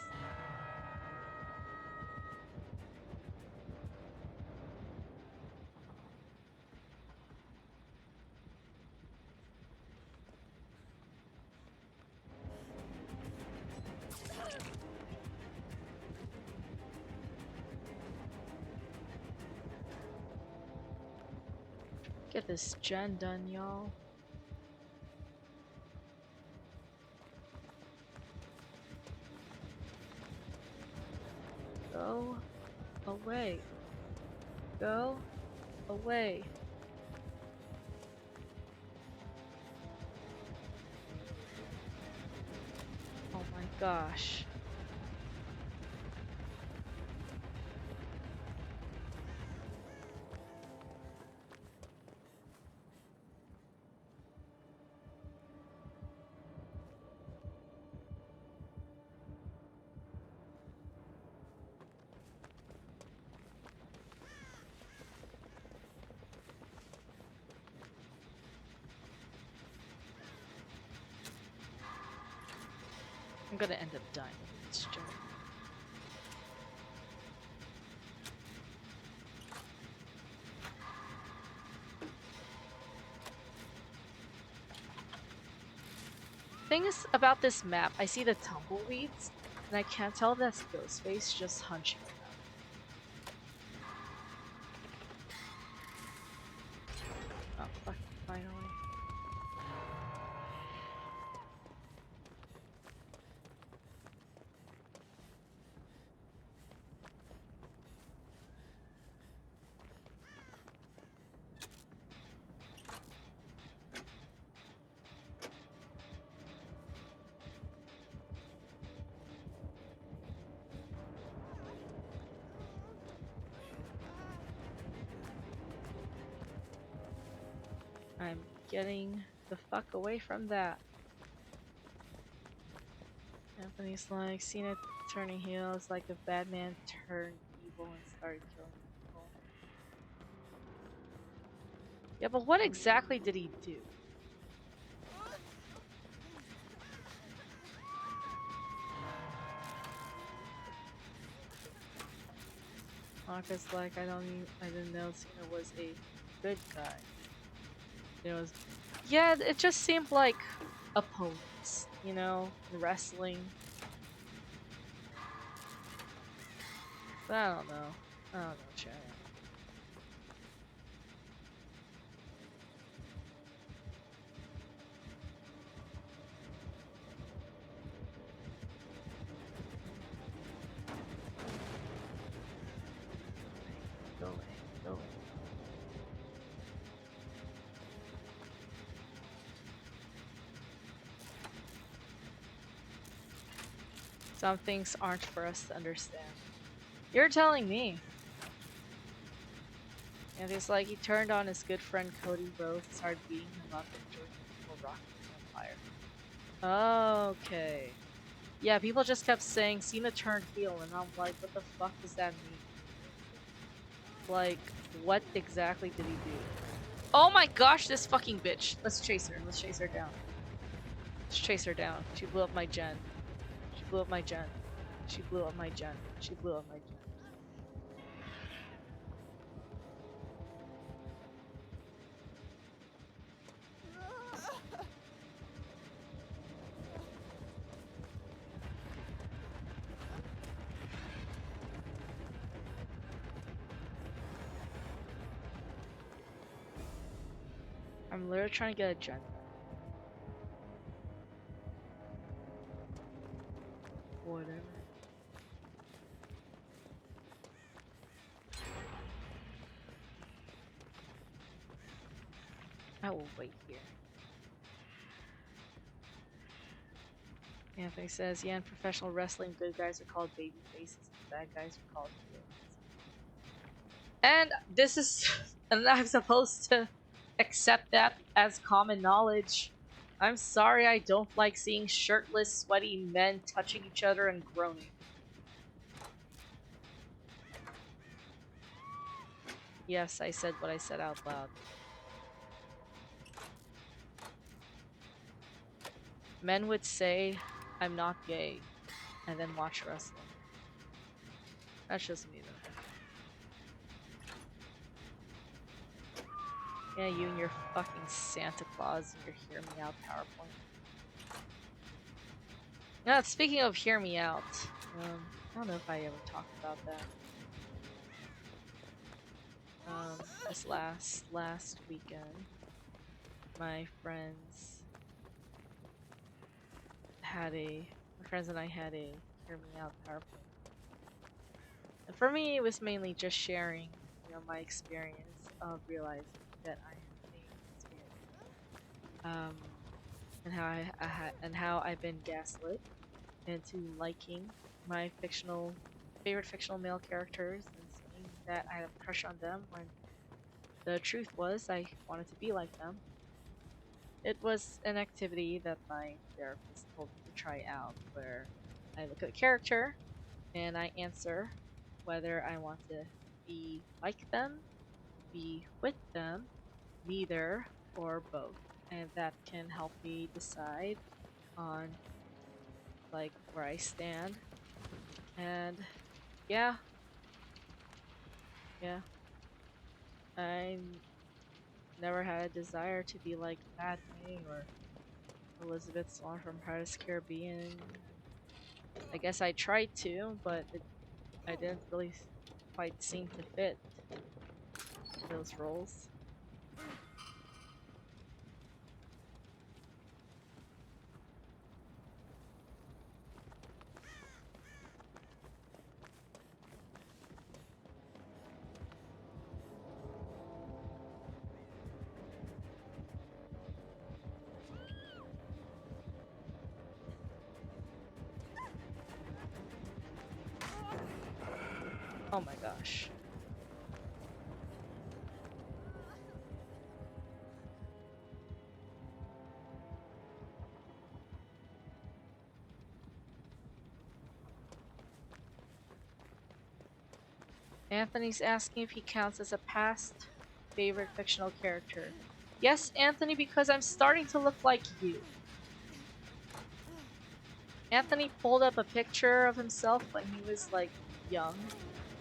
Get this gen done, y'all. Go away. Go away. Oh my gosh. I'm gonna end up dying in this journey. Thing is about this map, I see the tumbleweeds, and I can't tell if that's Ghostface just hunching around. Oh, fuck, finally. I'm getting the fuck away from that. Anthony's like, seen it turning heel. It's like if Batman turned evil and started killing people. Yeah, but what exactly did he do? Marcus like, I didn't know Cena was a good guy. It was, yeah, it just seemed like opponents, you know, in wrestling. But I don't know. I don't know, Chad. Go away, go away. Some things aren't for us to understand. You're telling me. And it's like he turned on his good friend Cody Rhodes and started beating him up and joining people rocking his empire. Okay. Yeah, people just kept saying Cena turned heel, and I'm like, what the fuck does that mean? Like, what exactly did he do? Oh my gosh, this fucking bitch. Let's chase her. Let's chase her down. Let's chase her down. She blew up my gen. She blew up my gen. She blew up my gen. She blew up my gen. I'm literally trying to get a gen. Whatever. I will wait here. Anthony says, yeah, in professional wrestling, good guys are called baby faces and bad guys are called heels. And this is, and I'm supposed to accept that as common knowledge. I'm sorry, I don't like seeing shirtless, sweaty men touching each other and groaning. Yes, I said what I said out loud. Men would say, I'm not gay, and then watch wrestling. That's just me, though. Yeah, you and your fucking Santa Claus and your Hear Me Out PowerPoint. Now, speaking of Hear Me Out, I don't know if I ever talked about that. This last weekend, my friends and I had a Hear Me Out PowerPoint. For me, it was mainly just sharing, my experience of realizing that I am being experienced, and how I've been gaslit into liking my favorite fictional male characters and saying that I have a crush on them when the truth was I wanted to be like them. It was an activity that my therapist told me to try out, where I look at a character and I answer whether I want to be like them, be with them, neither, or both. And that can help me decide on like where I stand. And yeah, yeah, I never had a desire to be like Padme or Elizabeth Swann from Pirates of the Caribbean. I guess I tried to, but I didn't really quite seem to fit those roles. Oh my gosh. Anthony's asking if he counts as a past favorite fictional character. Yes, Anthony, because I'm starting to look like you. Anthony pulled up a picture of himself when he was like young,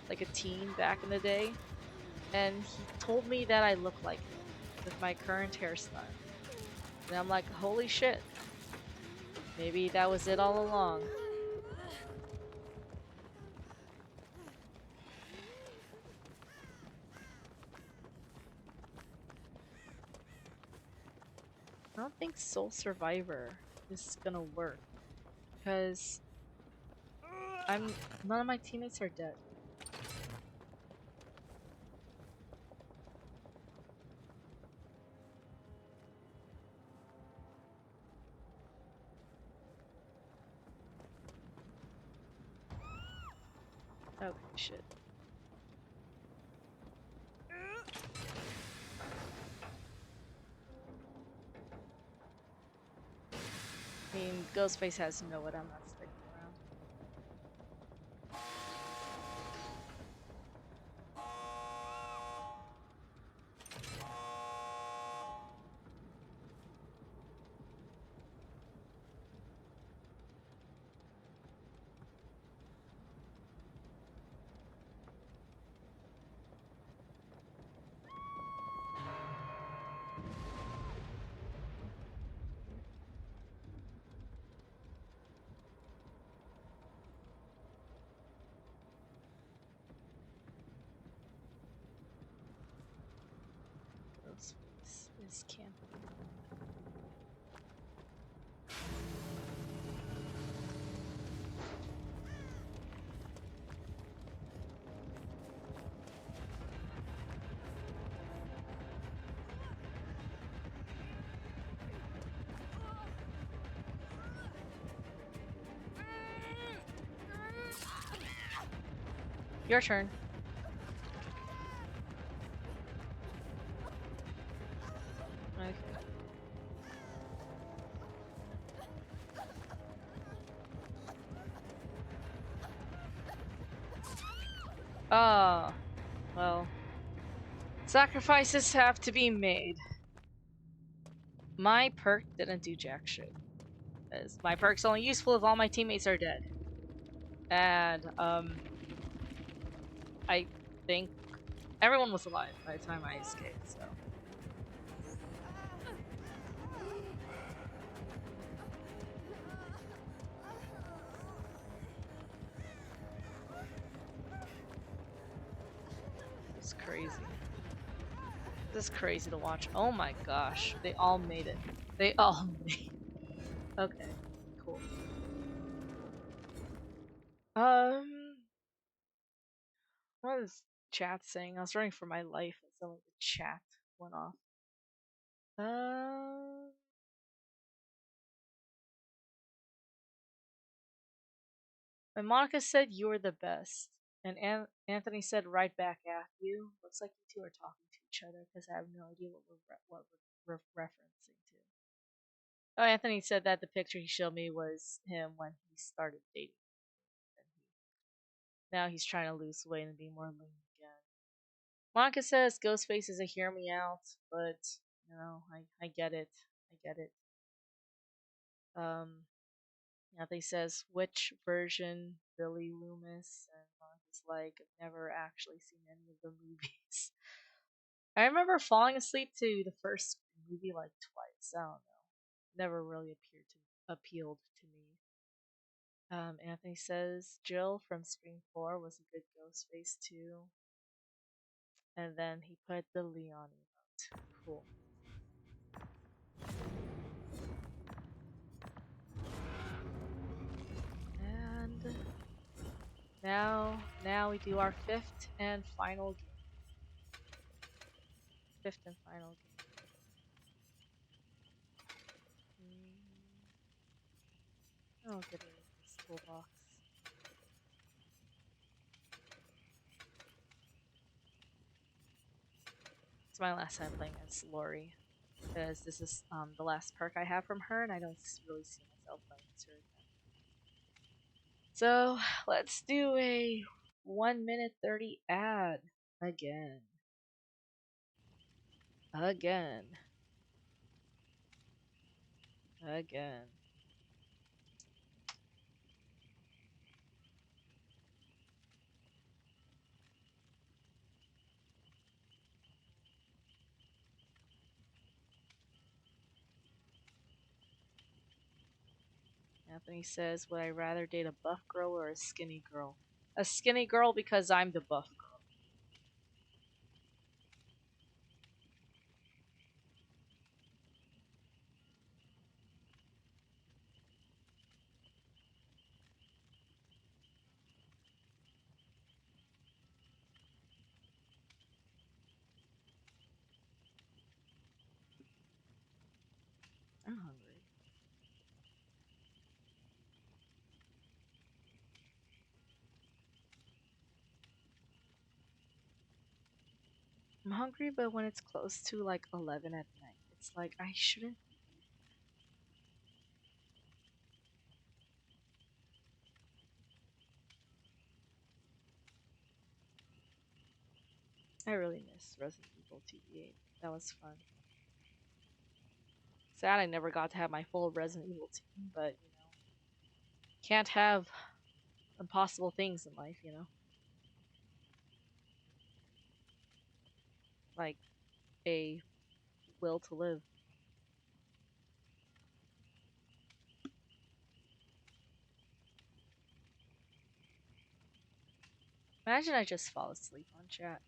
like a teen back in the day, and he told me that I look like him with my current hairstyle. And I'm like, holy shit. Maybe that was it all along. I don't think Soul Survivor is gonna work because none of my teammates are dead. Okay, shit. I mean, Ghostface has to know what I'm not sticking around. Ghostface is camping. Your turn. Okay. Ah, well. Sacrifices have to be made. My perk didn't do jack shit. As my perk's only useful if all my teammates are dead. And, I think everyone was alive by the time I escaped, so. It's crazy. This is crazy to watch. Oh my gosh. They all made it. They all made it. Okay. Cool. Um What is chat saying? I was running for my life and suddenly the chat went off. Uh, and Monica said you were the best. And Anthony said right back at you. Looks like you two are talking to each other because I have no idea what we're referencing to. Oh, Anthony said that the picture he showed me was him when he started dating. And now he's trying to lose weight and be more lean again. Monica says Ghostface is a hear me out, but I get it. I get it. Um, Anthony says which version Billy Loomis, and Monica's like I've never actually seen any of the movies. I remember falling asleep to the first movie like twice. I don't know. Never really appealed to me. Anthony says Jill from Scream 4 was a good Ghostface too. And then he put the Leon emote. Cool. And now we do our fifth and final game. Fifth and final game. I'll get rid of this toolbox. It's my last time playing as Lori, because this is the last perk I have from her, and I don't really see myself playing as her again. So let's do a 1 minute 30 ad again. Again. Again. Anthony says, would I rather date a buff girl or a skinny girl? A skinny girl because I'm the buff girl. I'm hungry. I'm hungry, but when it's close to like 11 at night, it's like I shouldn't. I really miss Resident Evil 2v8. That was fun. Sad I never got to have my full Resident Evil team, but can't have impossible things in life, like a will to live. Imagine I just fall asleep on chat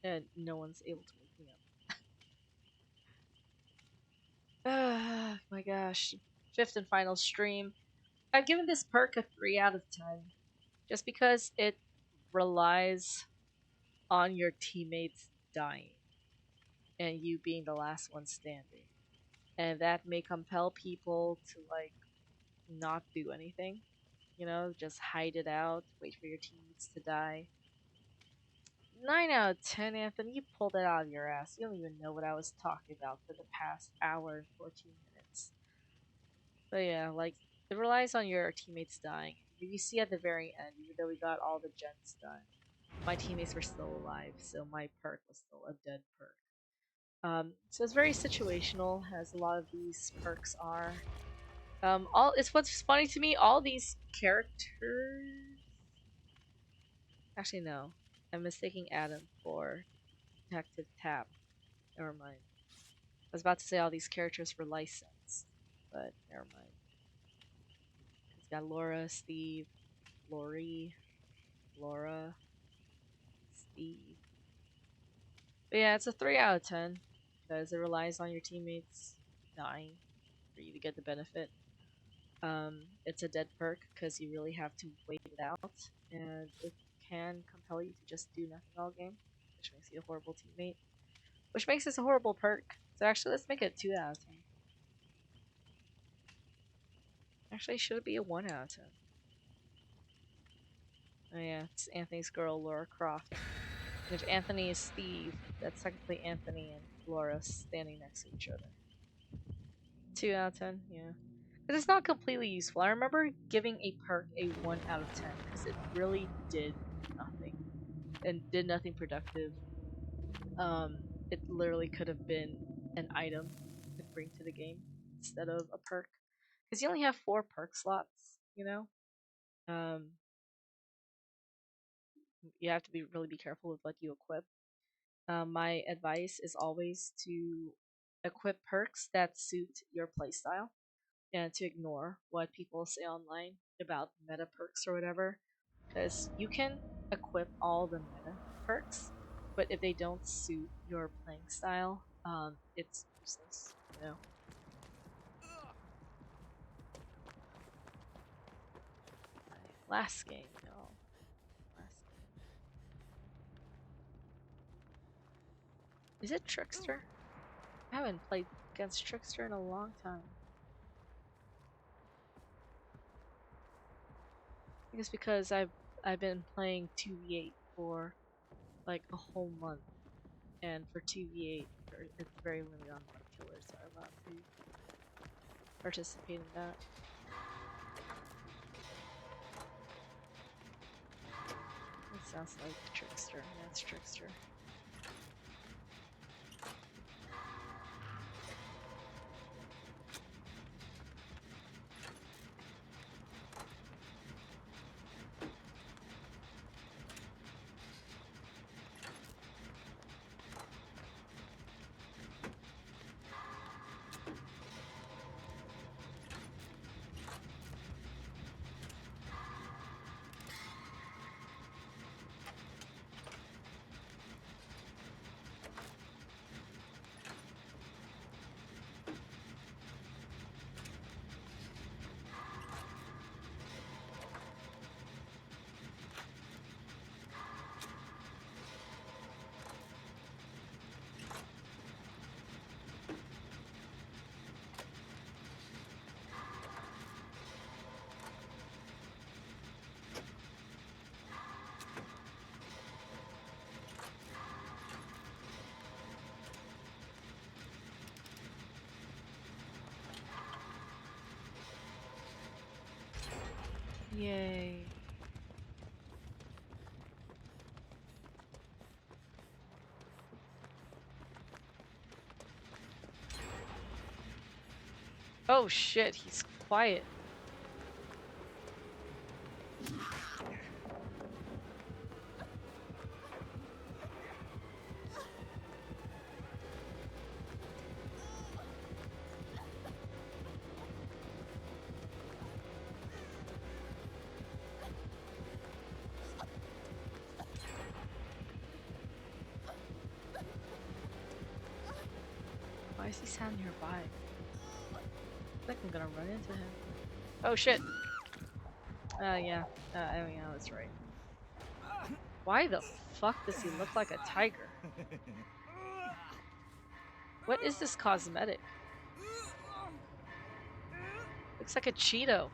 and no one's able to wake me up. Ah, my gosh. Fifth and final stream. I've given this perk a 3 out of 10 just because it relies on your teammates dying and you being the last one standing. And that may compel people to like not do anything, just hide it out, wait for your teammates to die. 9 out of 10, Anthony, you pulled it out of your ass. You don't even know what I was talking about for the past hour and 14 minutes. But yeah, like, it relies on your teammates dying. You see at the very end, even though we got all the gens done, my teammates were still alive, so my perk was still a dead perk. So it's very situational, as a lot of these perks are. It's what's funny to me. All these characters. Actually, no, I'm mistaking Adam for Detective Tap. Never mind. I was about to say all these characters were licensed, but never mind. It's got Laura, Steve, Lori, Laura, Steve. But yeah, it's a 3 out of 10 because it relies on your teammates dying for you to get the benefit. It's a dead perk because you really have to wait it out, and it can compel you to just do nothing all game, which makes you a horrible teammate. Which makes this a horrible perk. So actually, let's make it a 2 out of 10. Actually, should it be a 1 out of 10? Oh yeah, it's Anthony's girl, Laura Croft. And if Anthony is Steve, that's technically Anthony and Laura standing next to each other. 2 out of 10, yeah. Because it's not completely useful. I remember giving a perk a 1 out of 10 because it really did nothing. And did nothing productive. It literally could have been an item you could bring to the game instead of a perk. Because you only have 4 perk slots, you know? You have to really be careful with what you equip. My advice is always to equip perks that suit your playstyle and to ignore what people say online about meta perks or whatever. Because you can equip all the meta perks, but if they don't suit your playing style, it's useless, you know? Last game, y'all. Last game. Is it Trickster? I haven't played against Trickster in a long time. I think it's because I've been playing 2v8 for like a whole month, and for 2v8 it's very limited on what killers are allowed to participate in that. It sounds like Trickster. Yeah, it's Trickster. Yay. Oh shit, he's quiet. Why is he sound nearby? I think I'm gonna run into him. Oh shit! Yeah. Oh yeah, that's right. Why the fuck does he look like a tiger? What is this cosmetic? Looks like a Cheeto.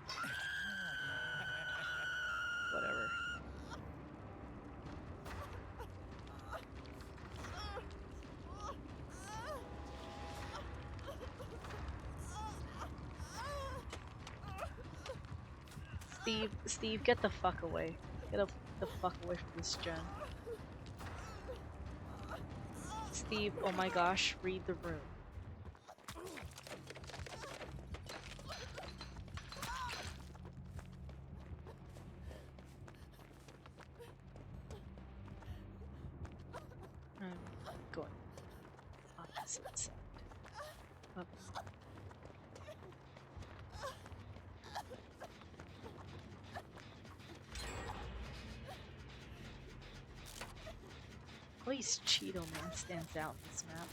Whatever. Steve, get the fuck away. The fuck away from this gen. Steve, oh my gosh, read the room. I'm going opposite side. Up. At least Cheeto Man stands out in this map.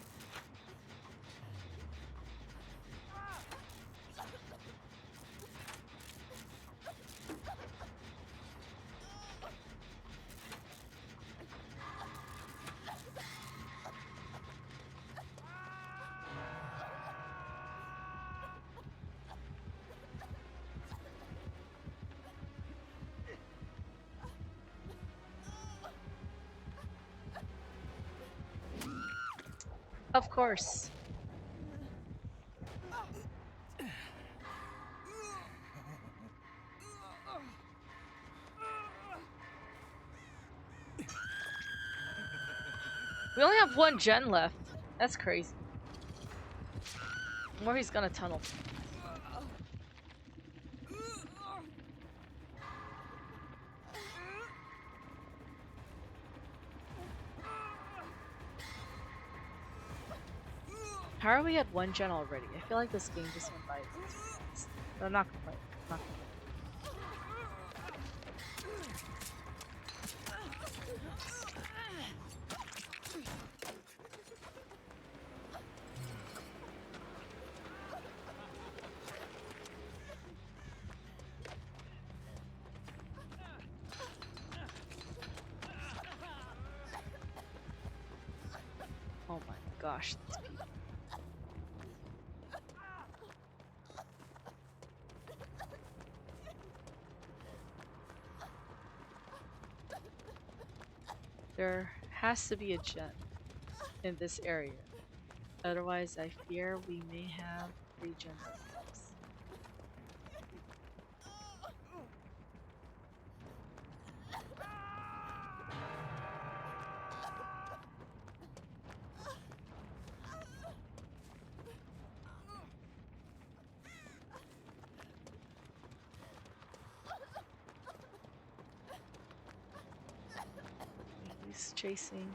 Of course. We only have one gen left. That's crazy. Or he's gonna tunnel. How are we at one gen already? I feel like this game just went by. But I'm not complaining. I'm not complaining. Oh my gosh, these people. There has to be a gen in this area. Otherwise, I fear we may have regen ourselves. He's chasing.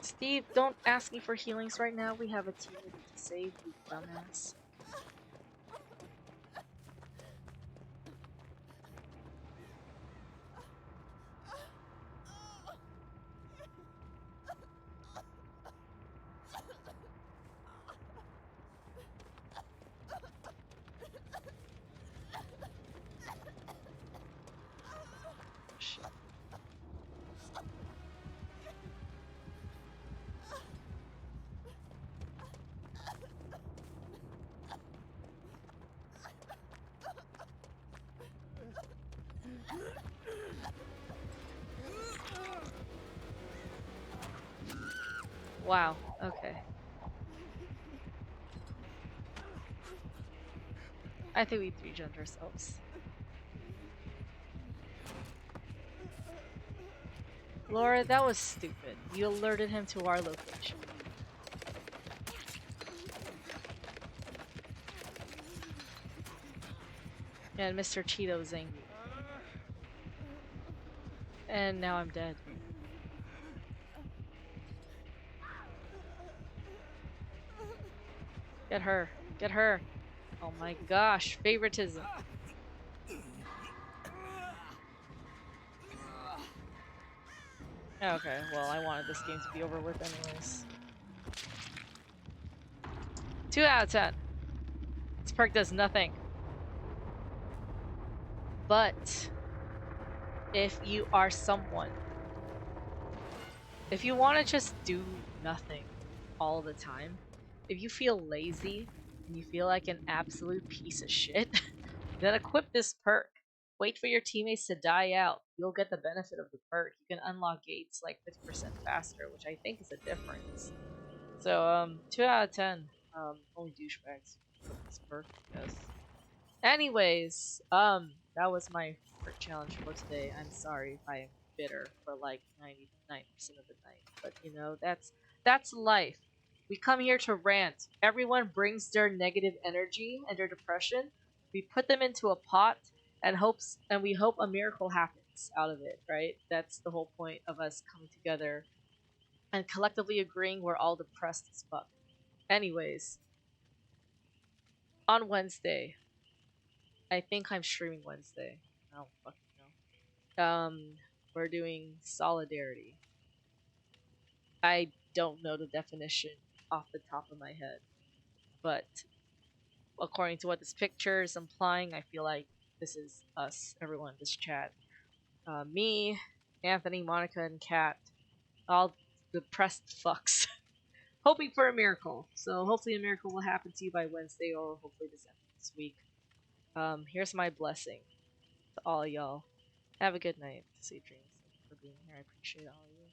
Steve, don't ask me for healings right now. We have a team to save, you dumbass. Shit. Wow, okay. I think we 3-gened ourselves. Laura, that was stupid. You alerted him to our location. And Mr. Cheeto's angry. And now I'm dead. Get her. Get her. Oh my gosh, favoritism. Okay, well, I wanted this game to be over with anyways. 2 out of 10. This perk does nothing. But if you are someone, if you want to just do nothing all the time, if you feel lazy and you feel like an absolute piece of shit, then equip this perk. Wait for your teammates to die out. You'll get the benefit of the perk. You can unlock gates like 50% faster, which I think is a difference. So, 2 out of 10. Only douchebags with this perk, yes. Anyways, that was my perk challenge for today. I'm sorry if I am bitter for like 99% of the night, but you know, that's life. We come here to rant. Everyone brings their negative energy and their depression. We put them into a pot and we hope a miracle happens out of it, right? That's the whole point of us coming together and collectively agreeing we're all depressed as fuck. Anyways, on Wednesday, I think I'm streaming Wednesday. I don't fucking know. We're doing solidarity. I don't know the definition off the top of my head, but according to what this picture is implying, I feel like this is us, everyone in this chat. Me, Anthony, Monica, and Kat, all depressed fucks, hoping for a miracle. So hopefully a miracle will happen to you by Wednesday, or hopefully this week. Here's my blessing to all y'all. Have a good night. Sweet dreams. Thank you for being here. I appreciate all of you.